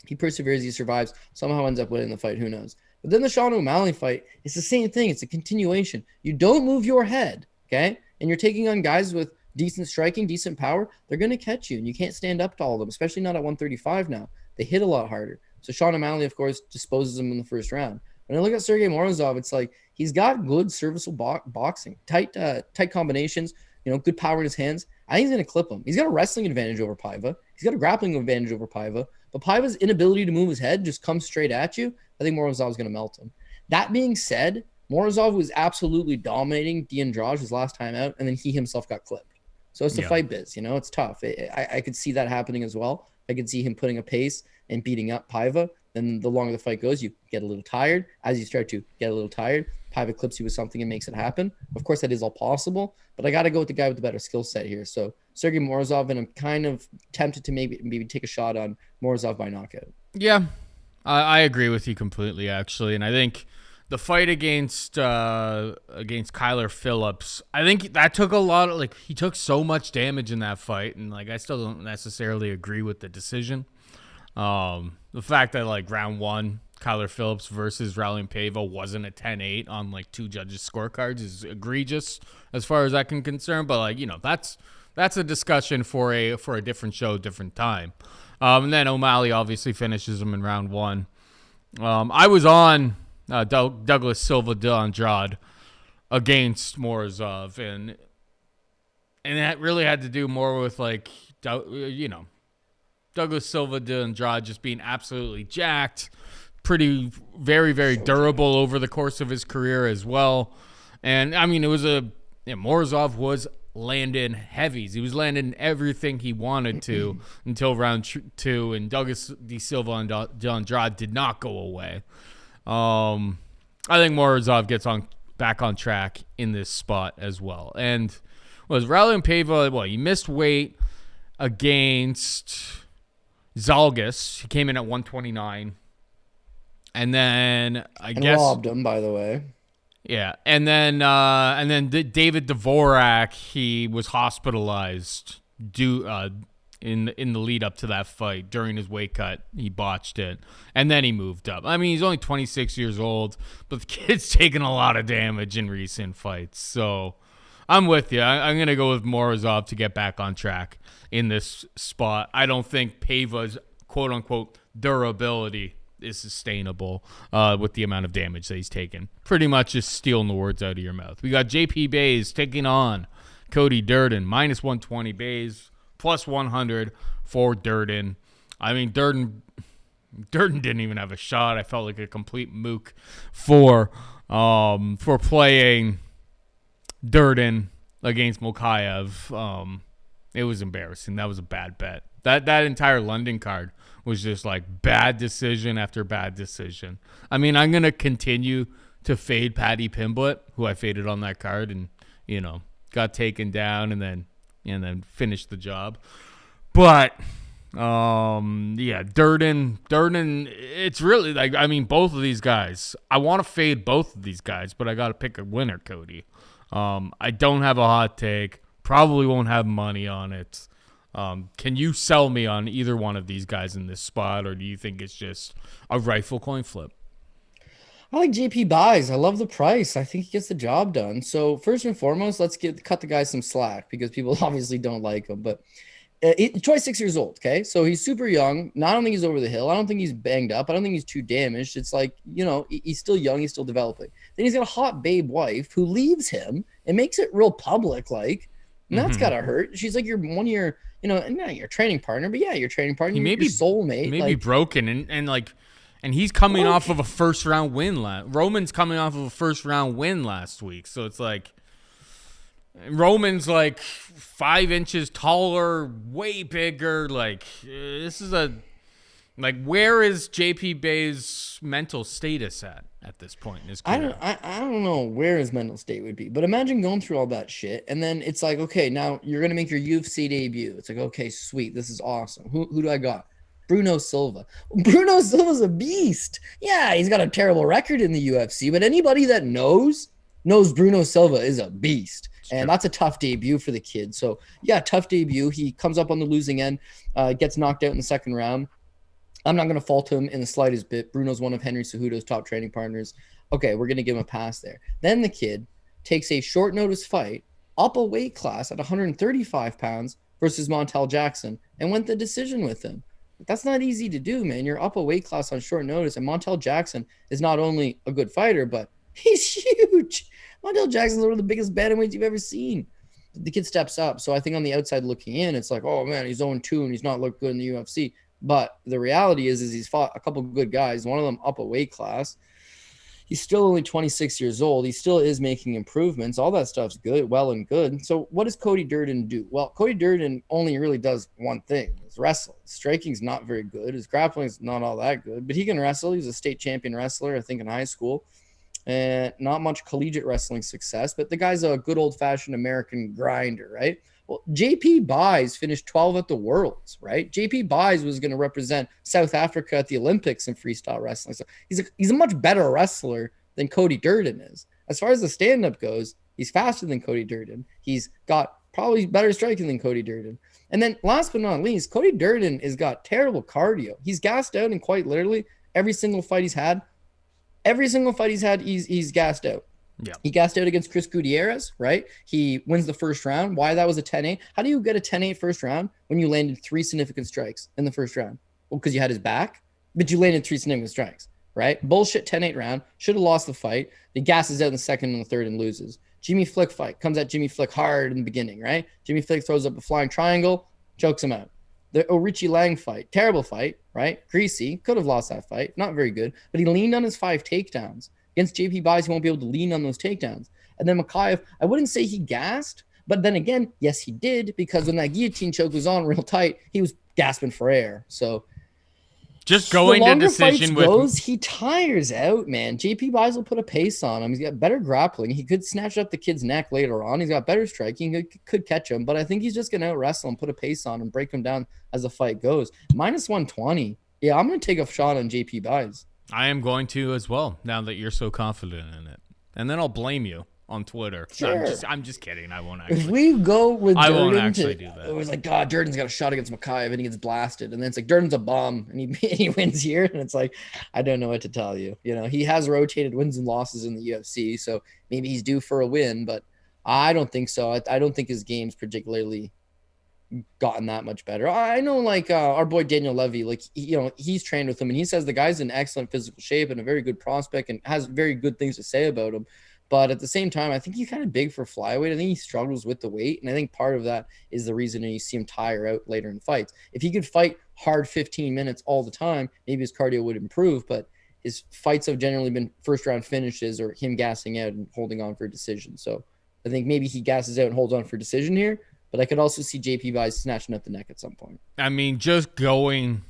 he perseveres, he survives, somehow ends up winning the fight. Who knows? But then the Sean O'Malley fight, it's the same thing. It's a continuation. You don't move your head, okay? And you're taking on guys with decent striking, decent power. They're going to catch you, and you can't stand up to all of them, especially not at 135 now. They hit a lot harder. So Sean O'Malley, of course, disposes him in the first round. When I look at Sergey Morozov, it's like he's got good serviceable boxing, tight combinations, good power in his hands. I think he's going to clip him. He's got a wrestling advantage over Paiva. He's got a grappling advantage over Paiva. But Paiva's inability to move his head just comes straight at you. I think Morozov's going to melt him. That being said, Morozov was absolutely dominating D'Andrade his last time out, and then he himself got clipped. So it's the fight biz, it's tough. I could see that happening as well. I could see him putting a pace and beating up Paiva. Then the longer the fight goes, you get a little tired. As you start to get a little tired, Paiva clips you with something and makes it happen. Of course, that is all possible, but I got to go with the guy with the better skill set here. So Sergey Morozov, and I'm kind of tempted to maybe take a shot on Morozov by knockout. Yeah, I agree with you completely, actually. And I think the fight against Kyler Phillips, I think that took a lot of, he took so much damage in that fight, and I still don't necessarily agree with the decision. The fact that round one, Kyler Phillips versus Raulian Paiva wasn't a 10-8 on two judges' scorecards is egregious as far as I can concern. But that's a discussion for a different show, different time. And then O'Malley obviously finishes him in round one. I was on Douglas Silva de Andrade against Morozov, and that really had to do more with Douglas Silva de Andrade just being absolutely jacked, pretty very, very durable over the course of his career as well. And I mean, it was Morozov was landing heavies. He was landing everything he wanted to until round two, and Douglas de Silva de Andrade did not go away. I think Morozov gets back on track in this spot as well. And was Raulian Paiva, he missed weight against Zalgas. He came in at 129. And then robbed him, by the way. Yeah, and then David Dvorak, he was hospitalized in the lead up to that fight during his weight cut. He botched it, and then he moved up. I mean, he's only 26 years old, but the kid's taken a lot of damage in recent fights. So I'm with you. I'm gonna go with Morozov to get back on track in this spot. I don't think Paiva's quote unquote durability is sustainable with the amount of damage that he's taken. Pretty much just stealing the words out of your mouth. We got JP Bays taking on Cody Durden, minus 120 Bays, plus 100 for Durden. I mean, Durden didn't even have a shot. I felt like a complete mook for playing Durden against Mokaev. It was embarrassing. That was a bad bet. That entire London card was just bad decision after bad decision. I mean, I'm going to continue to fade Paddy Pimblett, who I faded on that card, and, got taken down and then finished the job. But, Durden, it's really, both of these guys. I want to fade both of these guys, but I got to pick a winner, Cody. I don't have a hot take. Probably won't have money on it. Can you sell me on either one of these guys in this spot, or do you think it's just a rifle coin flip? I like JP buys. I love the price. I think he gets the job done. So first and foremost, let's cut the guy some slack because people obviously don't like him. But Troy's 6 years old, okay? So he's super young. I don't think he's over the hill. I don't think he's banged up. I don't think he's too damaged. It's he's still young. He's still developing. Then he's got a hot babe wife who leaves him and makes it real public, and that's gotta hurt. She's your one year, not your training partner, but yeah, your training partner, your soulmate. Maybe broken and he's coming off of a first round win. Roman's coming off of a first round win last week, so it's Roman's 5 inches taller, way bigger. This is where is JP Bay's mental status at this point in his career? I don't know where his mental state would be, but imagine going through all that shit, and then it's okay, now you're gonna make your UFC debut. It's okay, sweet, this is awesome. Who do I got? Bruno Silva. Bruno Silva's a beast. Yeah, he's got a terrible record in the UFC, but anybody that knows Bruno Silva is a beast. And that's a tough debut for the kid. So, yeah, tough debut. He comes up on the losing end, gets knocked out in the second round. I'm not going to fault him in the slightest bit. Bruno's one of Henry Cejudo's top training partners. Okay, we're going to give him a pass there. Then the kid takes a short notice fight up a weight class at 135 pounds versus Montel Jackson and went the decision with him. That's not easy to do, man. You're up a weight class on short notice, and Montel Jackson is not only a good fighter, but he's huge. Montel Jackson's one of the biggest bantamweights you've ever seen. The kid steps up. So I think on the outside looking in, it's like, oh, man, he's 0-2 and he's not looked good in the UFC. But the reality is he's fought a couple of good guys, one of them up a weight class. He's still only 26 years old. He still is making improvements. All that stuff's good, well and good. So what does Cody Durden do? Well, Cody Durden only really does one thing. It's wrestle. His striking's not very good. His grappling's not all that good, but he can wrestle. He's a state champion wrestler, I think, in high school. And not much collegiate wrestling success, but the guy's a good old-fashioned American grinder, right? Well, JP Buys finished 12 at the Worlds, right? JP Buys was going to represent South Africa at the Olympics in freestyle wrestling. So he's a much better wrestler than Cody Durden is. As far as the stand-up goes, he's faster than Cody Durden. He's got probably better striking than Cody Durden. And then last but not least, Cody Durden has got terrible cardio. He's gassed out, and quite literally every single fight he's had, he's gassed out. Yeah. He gassed out against Chris Gutierrez, right? He wins the first round. Why that was a 10-8? How do you get a 10-8 first round when you landed 3 significant strikes in the first round? Well, because you had his back, but you landed 3 significant strikes, right? Bullshit 10-8 round. Should have lost the fight. He gasses out in the second and the third and loses. Jimmy Flick fight. Comes at Jimmy Flick hard in the beginning, right? Jimmy Flick throws up a flying triangle, chokes him out. The Orichi Lang fight. Terrible fight, right? Greasy. Could have lost that fight. Not very good. But he leaned on his 5 takedowns. Against JP Buys, he won't be able to lean on those takedowns. And then Makayev, I wouldn't say he gassed, but then again, yes, he did, because when that guillotine choke was on real tight, he was gasping for air. So just going to decision with goes, he tires out, man. JP Buys will put a pace on him. He's got better grappling. He could snatch up the kid's neck later on. He's got better striking. He could catch him, but I think he's just going to out wrestle and put a pace on him, break him down as the fight goes. Minus 120. Yeah, I'm going to take a shot on JP Buys. I am going to as well, now that you're so confident in it. And then I'll blame you on Twitter. Sure. I'm just kidding. I won't actually. If we go with Durden, I won't actually do that. It was like, God, Durden's got a shot against Makayev and he gets blasted. And then it's like, Durden's a bum and he wins here. And it's like, I don't know what to tell you. You know, he has rotated wins and losses in the UFC. So maybe he's due for a win, but I don't think so. I don't think his game's particularly gotten that much better. I know, like our boy Daniel Levy, like he's trained with him and he says the guy's in excellent physical shape and a very good prospect and has very good things to say about him. But at the same time, I think he's kind of big for flyweight. I think he struggles with the weight, and I think part of that is the reason you see him tire out later in fights. If he could fight hard 15 minutes all the time, maybe his cardio would improve, but his fights have generally been first round finishes or him gassing out and holding on for a decision. So I think maybe he gasses out and holds on for a decision here. But I could also see JP Buys snatching up the neck at some point. I mean, just going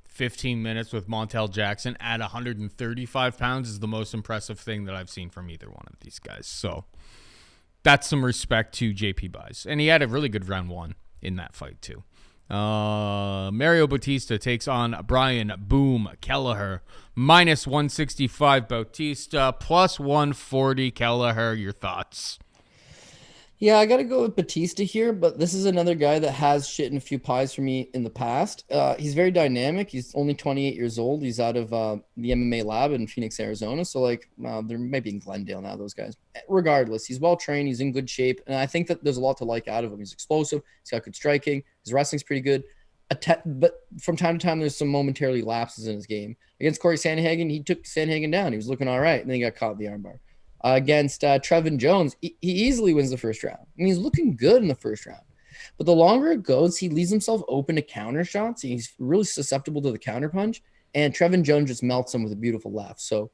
15 minutes with Montel Jackson at 135 pounds is the most impressive thing that I've seen from either one of these guys. So that's some respect to JP Buys. And he had a really good round 1 in that fight too. Mario Bautista takes on Brian Boom Kelleher. Minus 165 Bautista, plus 140 Kelleher. Your thoughts? Yeah, I got to go with Bautista here, but this is another guy that has shit in a few pies for me in the past. He's very dynamic. He's only 28 years old. He's out of the MMA lab in Phoenix, Arizona. So, like, there might be in Glendale now, those guys. Regardless, he's well-trained. He's in good shape. And I think that there's a lot to like out of him. He's explosive. He's got good striking. His wrestling's pretty good. But from time to time, there's some momentarily lapses in his game. Against Corey Sandhagen, he took Sandhagen down. He was looking all right, and then he got caught in the armbar. Against Trevin Jones, he easily wins the first round. I mean, he's looking good in the first round. But the longer it goes, he leaves himself open to counter shots. He's really susceptible to the counter punch. And Trevin Jones just melts him with a beautiful left. So,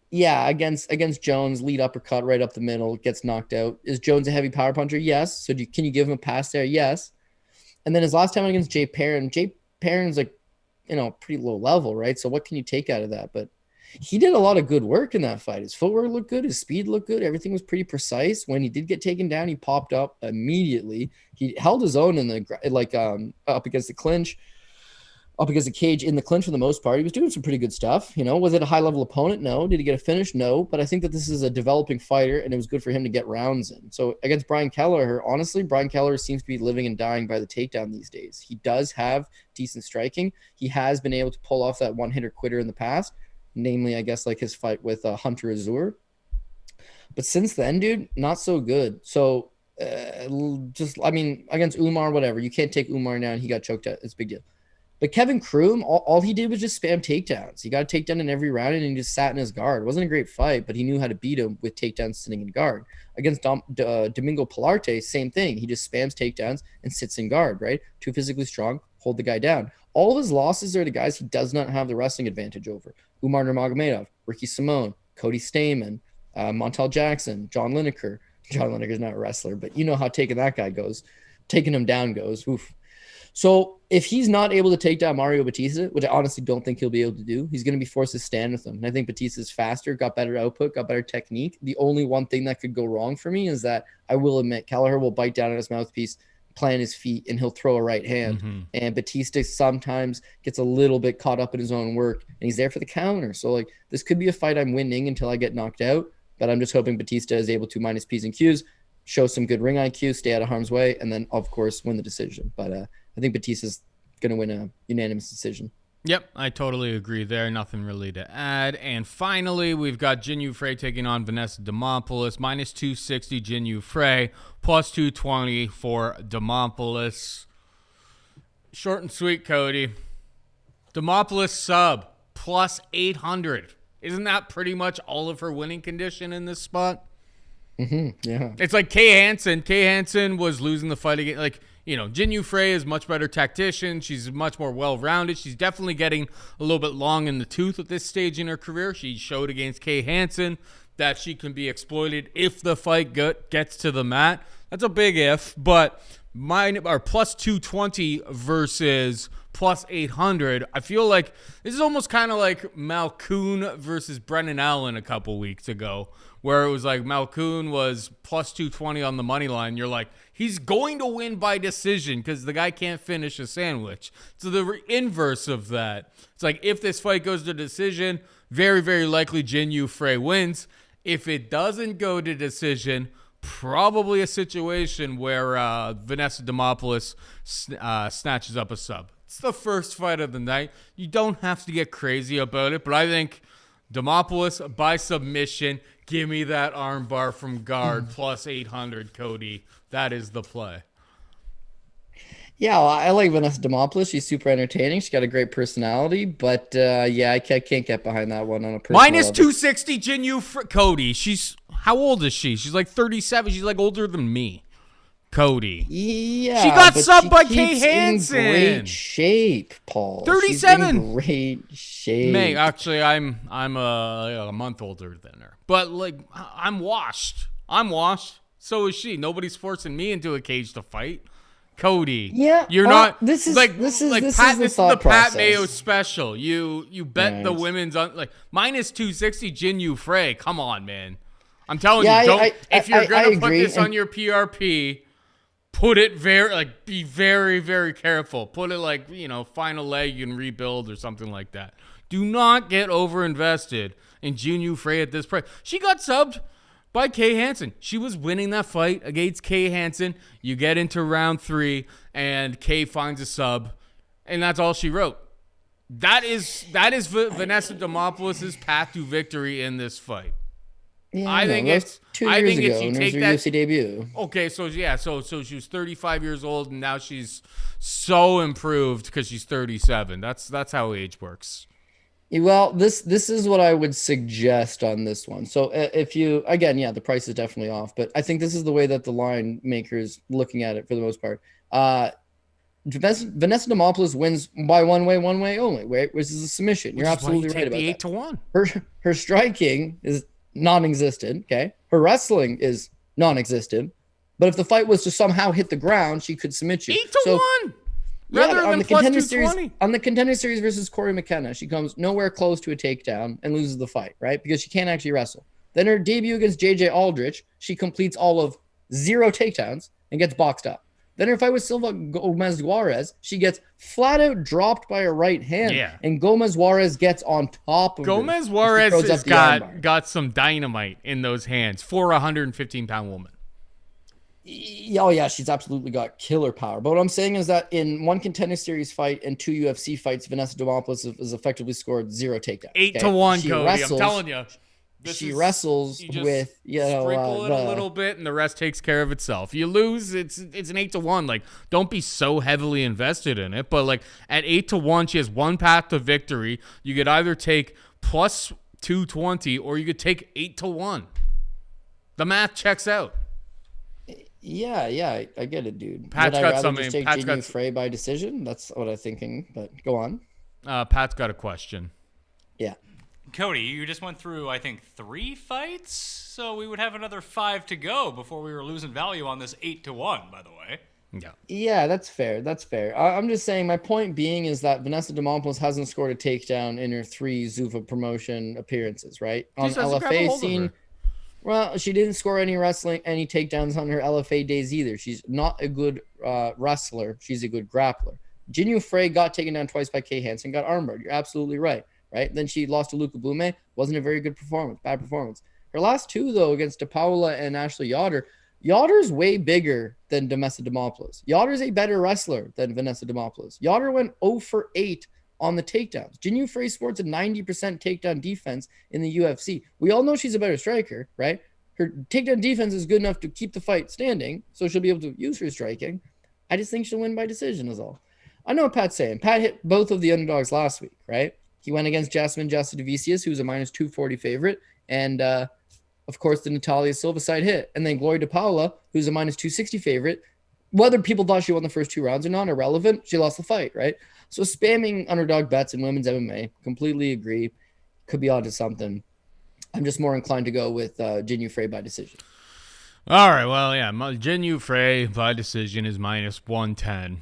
yeah, against Jones, lead uppercut right up the middle, gets knocked out. Is Jones a heavy power puncher? Yes. So can you give him a pass there? Yes. And then his last time against Jay Perrin's like, pretty low level, right? So what can you take out of that? But he did a lot of good work in that fight. His footwork looked good. His speed looked good. Everything was pretty precise. When he did get taken down, he popped up immediately. He held his own in the up against the clinch. up against the cage in the clinch for the most part. He was doing some pretty good stuff. Was it a high-level opponent? No. Did he get a finish? No. But I think that this is a developing fighter, and it was good for him to get rounds in. So against Brian Kelleher, honestly, Brian Kelleher seems to be living and dying by the takedown these days. He does have decent striking. He has been able to pull off that one-hitter quitter in the past, namely, I guess, like his fight with Hunter Azur. But since then, dude, not so good. So against Umar, whatever. You can't take Umar down. He got choked out. It's a big deal. But Kevin Kroom, all he did was just spam takedowns. He got a takedown in every round, and he just sat in his guard. It wasn't a great fight, but he knew how to beat him with takedowns sitting in guard. Against Domingo Pilarte, same thing. He just spams takedowns and sits in guard, right? Too physically strong, hold the guy down. All of his losses are the guys he does not have the wrestling advantage over. Umar Nurmagomedov, Ricky Simone, Cody Stamen, Montel Jackson, John Lineker. John Lineker's not a wrestler, but you know how taking that guy goes. Taking him down goes, oof. So if he's not able to take down Mario Bautista, which I honestly don't think he'll be able to do, he's going to be forced to stand with him. And I think Bautista's faster, got better output, got better technique. The only one thing that could go wrong for me is that I will admit Kelleher will bite down on his mouthpiece, plant his feet, and he'll throw a right hand. Mm-hmm. And Bautista sometimes gets a little bit caught up in his own work, and he's there for the counter. So like this could be a fight I'm winning until I get knocked out, but I'm just hoping Bautista is able to minus P's and Q's, show some good ring IQ, stay out of harm's way, and then of course win the decision. But I think Bautista's going to win a unanimous decision. Yep, I totally agree there. Nothing really to add. And finally, we've got Jinyu Frey taking on Vanessa Demopoulos. Minus 260 Jinyu Frey, plus 220 for Demopoulos. Short and sweet, Cody. Demopoulos sub, plus 800. Isn't that pretty much all of her winning condition in this spot? Mm-hmm, yeah. It's like Kay Hansen. Kay Hansen was losing the fight again. Like, Jinyu Frey is a much better tactician. She's much more well-rounded. She's definitely getting a little bit long in the tooth at this stage in her career. She showed against Kay Hansen that she can be exploited if the fight gets to the mat. That's a big if, but plus 220 versus plus 800. I feel like this is almost kind of like Malkoun versus Brendan Allen a couple weeks ago, where it was like Malkoun was plus 220 on the money line. You're like, he's going to win by decision because the guy can't finish a sandwich. So the inverse of that. It's like if this fight goes to decision, very, very likely Jinyu Frey wins. If it doesn't go to decision, probably a situation where Vanessa Demopoulos snatches up a sub. It's the first fight of the night. You don't have to get crazy about it, but I think Demopoulos by submission. Give me that arm bar from guard plus 800, Cody. That is the play. Yeah, well, I like Vanessa Demopoulos. She's super entertaining. She's got a great personality, but I can't get behind that one on a personal minus level. 260 Jinyu Cody. How old is she? She's like 37. She's like older than me. Cody. Yeah, she got subbed by Kay Hansen. In great shape, Paul. 37. She's in great shape. May actually, I'm a month older than her, but like I'm washed. So is she. Nobody's forcing me into a cage to fight. Cody, yeah, you're not. This is the Pat process. Mayo special. You bet the women's on like minus 260 Jinyu Frey. Come on, man. I'm telling you, if you're gonna put this on your PRP. Put it be very, very careful. Put it final leg and rebuild or something like that. Do not get overinvested in Jinyu Frey at this price. She got subbed by Kay Hansen. She was winning that fight against Kay Hansen. You get into round 3 and Kay finds a sub, and that's all she wrote. That is Vanessa Demopoulos' path to victory in this fight. Yeah, I think it's 2 years ago. if you take that UFC debut. Okay, so she was 35 years old and now she's so improved because she's 37. That's how age works. Well, this is what I would suggest on this one. So if you the price is definitely off, but I think this is the way that the line maker's looking at it for the most part. Vanessa Demopoulos wins by one way only, which is a submission. You're absolutely right about that. 8-1. Her striking is non-existent. Okay, her wrestling is non-existent. But if the fight was to somehow hit the ground, she could submit you. 8-1. Rather than plus 220. On the contender series versus Corey McKenna, she comes nowhere close to a takedown and loses the fight, right? Because she can't actually wrestle. Then her debut against JJ Aldrich, she completes all of 0 takedowns and gets boxed up. Then her fight with Silva Gomez Juarez, she gets flat out dropped by her right hand. Yeah. And Gomez Juarez gets on top of her. Gomez Juarez has got some dynamite in those hands for a 115-pound woman. Oh, yeah, she's absolutely got killer power. But what I'm saying is that in one Contender Series fight and 2 UFC fights, Vanessa Demopoulos has effectively scored 0 takedowns. 8-1, Cody. I'm telling you. She wrestles with, sprinkle it a little bit, and the rest takes care of itself. You lose, it's an 8-1. Like, don't be so heavily invested in it. But like at 8-1, she has one path to victory. You could either take plus 220, or you could take 8-1. The math checks out. Yeah, I get it, dude. Pat's got something. Just take Jinyu Frey by decision. That's what I'm thinking. But go on. Pat's got a question. Yeah. Cody, you just went through, I think, 3 fights, so we would have another 5 to go before we were losing value on this 8-1. By the way. Yeah, that's fair. I'm just saying. My point being is that Vanessa Demopoulos hasn't scored a takedown in her 3 Zuffa promotion appearances, right? On LFA scene. Well, she didn't score any takedowns on her LFA days either. She's not a good wrestler. She's a good grappler. Jinyu Frey got taken down twice by Kay Hansen, got armbarred. You're absolutely right. Then she lost to Luca Blume. Wasn't a very good performance. Bad performance. Her last 2, though, against DePaula and Ashley Yoder. Yoder's way bigger than Vanessa Demopoulos. Yoder's a better wrestler than Vanessa Demopoulos. Yoder went 0 for 8 on the takedowns. Jinyu Frey sports a 90% takedown defense in the UFC. We all know she's a better striker, right? Her takedown defense is good enough to keep the fight standing, so she'll be able to use her striking. I just think she'll win by decision is all. I know what Pat's saying. Pat hit both of the underdogs last week, right? He went against Jasmine Jasudavicius, who's a minus 240 favorite, and of course the Natalia Silva side hit. And then Gloria DePaula, who's a minus 260 favorite. Whether people thought she won the first 2 rounds or not, irrelevant. She lost the fight, right? So spamming underdog bets in women's MMA, completely agree. Could be onto something. I'm just more inclined to go with Jinyu Frey by decision. All right, well, yeah, Jinyu Frey by decision is minus 110,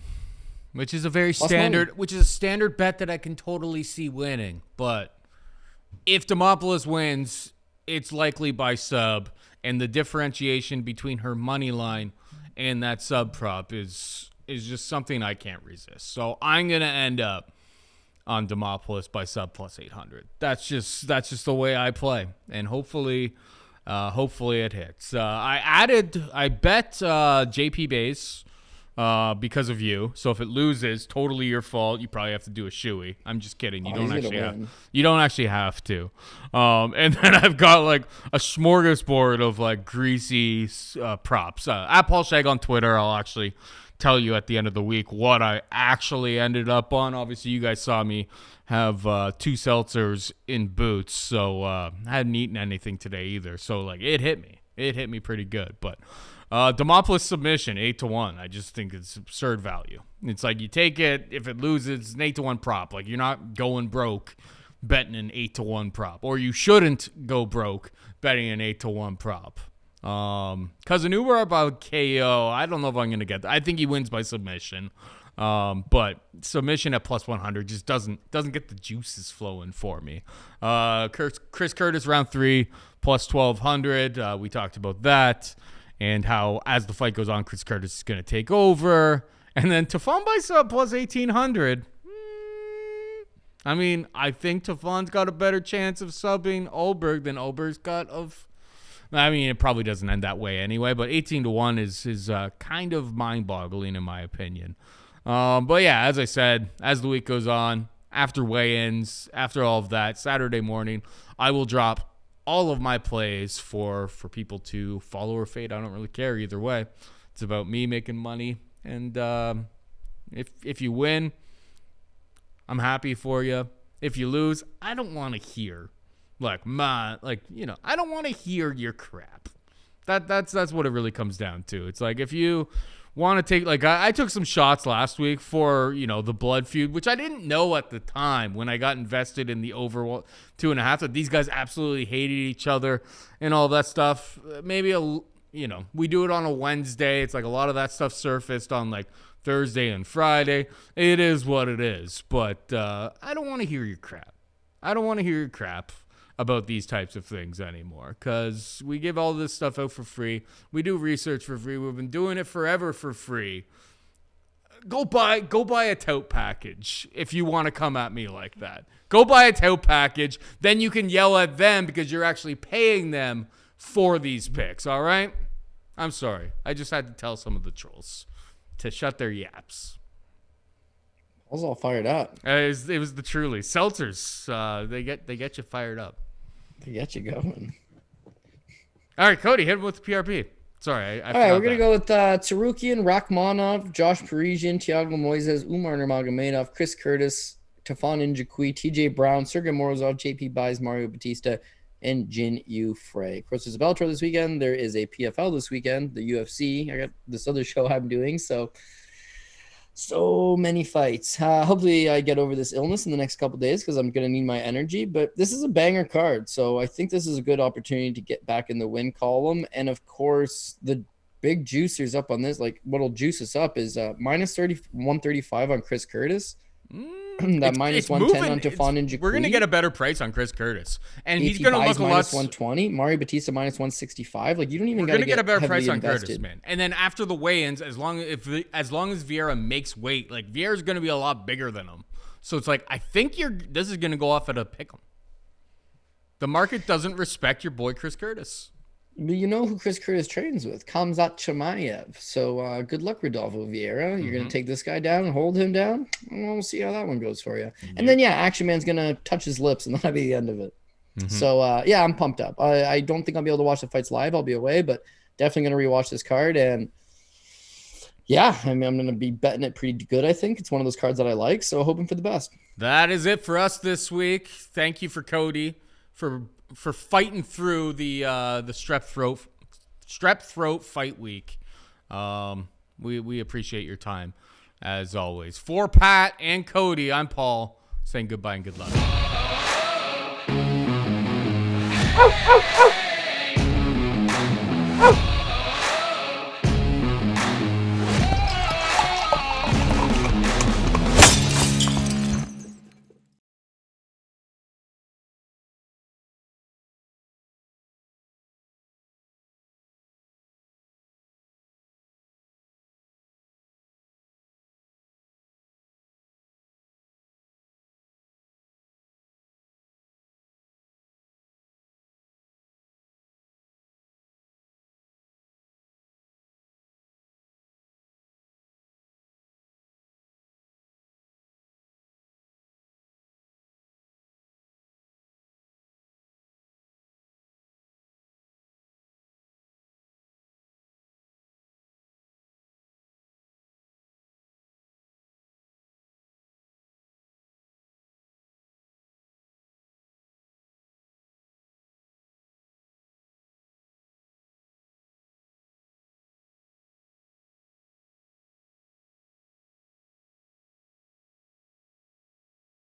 which is a very standard bet that I can totally see winning. But if Demopoulos wins, it's likely by sub, and the differentiation between her money line and that sub prop is just something I can't resist. So I'm gonna end up on Demopoulos by sub plus 800. That's just the way I play, and hopefully it hits. I bet JP base because of you. So if it loses, totally your fault. You probably have to do a shoey. I'm just kidding. You don't actually have to. And then I've got like a smorgasbord of like greasy props. At Paul Shag on Twitter, I'll actually tell you at the end of the week what I actually ended up on. Obviously, you guys saw me have 2 seltzers in boots, so I hadn't eaten anything today either. So like it hit me pretty good. But Demopoulos submission 8-1. I just think it's absurd value. It's like you take it, if it loses, it's an 8-1 prop. Like you're not going broke betting an 8-1 prop, or you shouldn't go broke betting an 8-1 prop. Cousin Umar about KO. I don't know if I'm going to get that. I think he wins by submission. But submission at plus 100 just doesn't get the juices flowing for me. Chris Curtis round 3 plus 1200. We talked about that and how as the fight goes on, Chris Curtis is going to take over. And then Tafon by sub plus 1800. I mean, I think Tafon's got a better chance of subbing Ulberg than Ulberg's got of. I mean, it probably doesn't end that way anyway, but 18-1 is kind of mind-boggling in my opinion. But yeah, as I said, as the week goes on, after weigh-ins, after all of that, Saturday morning, I will drop all of my plays for people to follow or fade. I don't really care either way. It's about me making money, and if you win, I'm happy for you. If you lose, I don't want to hear. I don't want to hear your crap. That's what it really comes down to. It's like if you want to take, like I took some shots last week for, the blood feud, which I didn't know at the time when I got invested in the over 2.5, that these guys absolutely hated each other and all that stuff. Maybe we do it on a Wednesday. It's like a lot of that stuff surfaced on like Thursday and Friday. It is what it is. But I don't want to hear your crap. about these types of things anymore, because we give all this stuff out for free. We do research for free. We've been doing it forever for free. Go buy a tote package if you want to come at me like that. Go buy a tote package. Then you can yell at them because you're actually paying them for these picks, all right? I'm sorry. I just had to tell some of the trolls to shut their yaps. I was all fired up. It was the truly. Seltzers, they get you fired up. They get you going. All right, Cody, hit him with the PRP. Sorry, I All right, we're going to go with Tsarukyan, Rakhmonov, Josh Parisian, Thiago Moises, Umar Nurmagomedov, Chris Curtis, Tafon Nchukwi, TJ Brown, Sergey Morozov, JP Buys, Mario Bautista, and Jin Yu Frey. Of course, there's a Bellator this weekend. There is a PFL this weekend, the UFC. I got this other show I'm doing, so many fights. Hopefully I get over this illness in the next couple of days because I'm going to need my energy. But this is a banger card, so I think this is a good opportunity to get back in the win column. And, of course, the big juicers up on this, like what'll juice us up is minus 135 on Chris Curtis. That minus 110 on Tafon Nchukwi. We're going to get a better price on Chris Curtis. And he's AT going to look a lot... minus 120. Mario Batista minus 165. Like, you don't even got to get a better price on invested. Curtis, man. And then after the weigh-ins, as long as Vieira makes weight, like, Vieira's going to be a lot bigger than him. So it's like, I think this is going to go off at a pick 'em. The market doesn't respect your boy Chris Curtis. But you know who Chris Curtis trains with? Khamzat Chimaev. So good luck, Rodolfo Vieira. You're going to take this guy down and hold him down? Well, we'll see how that one goes for you. And then, Action Man's going to touch his lips, and that'll be the end of it. So, I'm pumped up. I don't think I'll be able to watch the fights live. I'll be away, but definitely going to rewatch this card. And, I'm going to be betting it pretty good, I think. It's one of those cards that I like, so hoping for the best. That is it for us this week. Thank you for Cody for fighting through the strep throat fight week. We appreciate your time as always. For Pat and Cody, I'm Paul saying goodbye and good luck.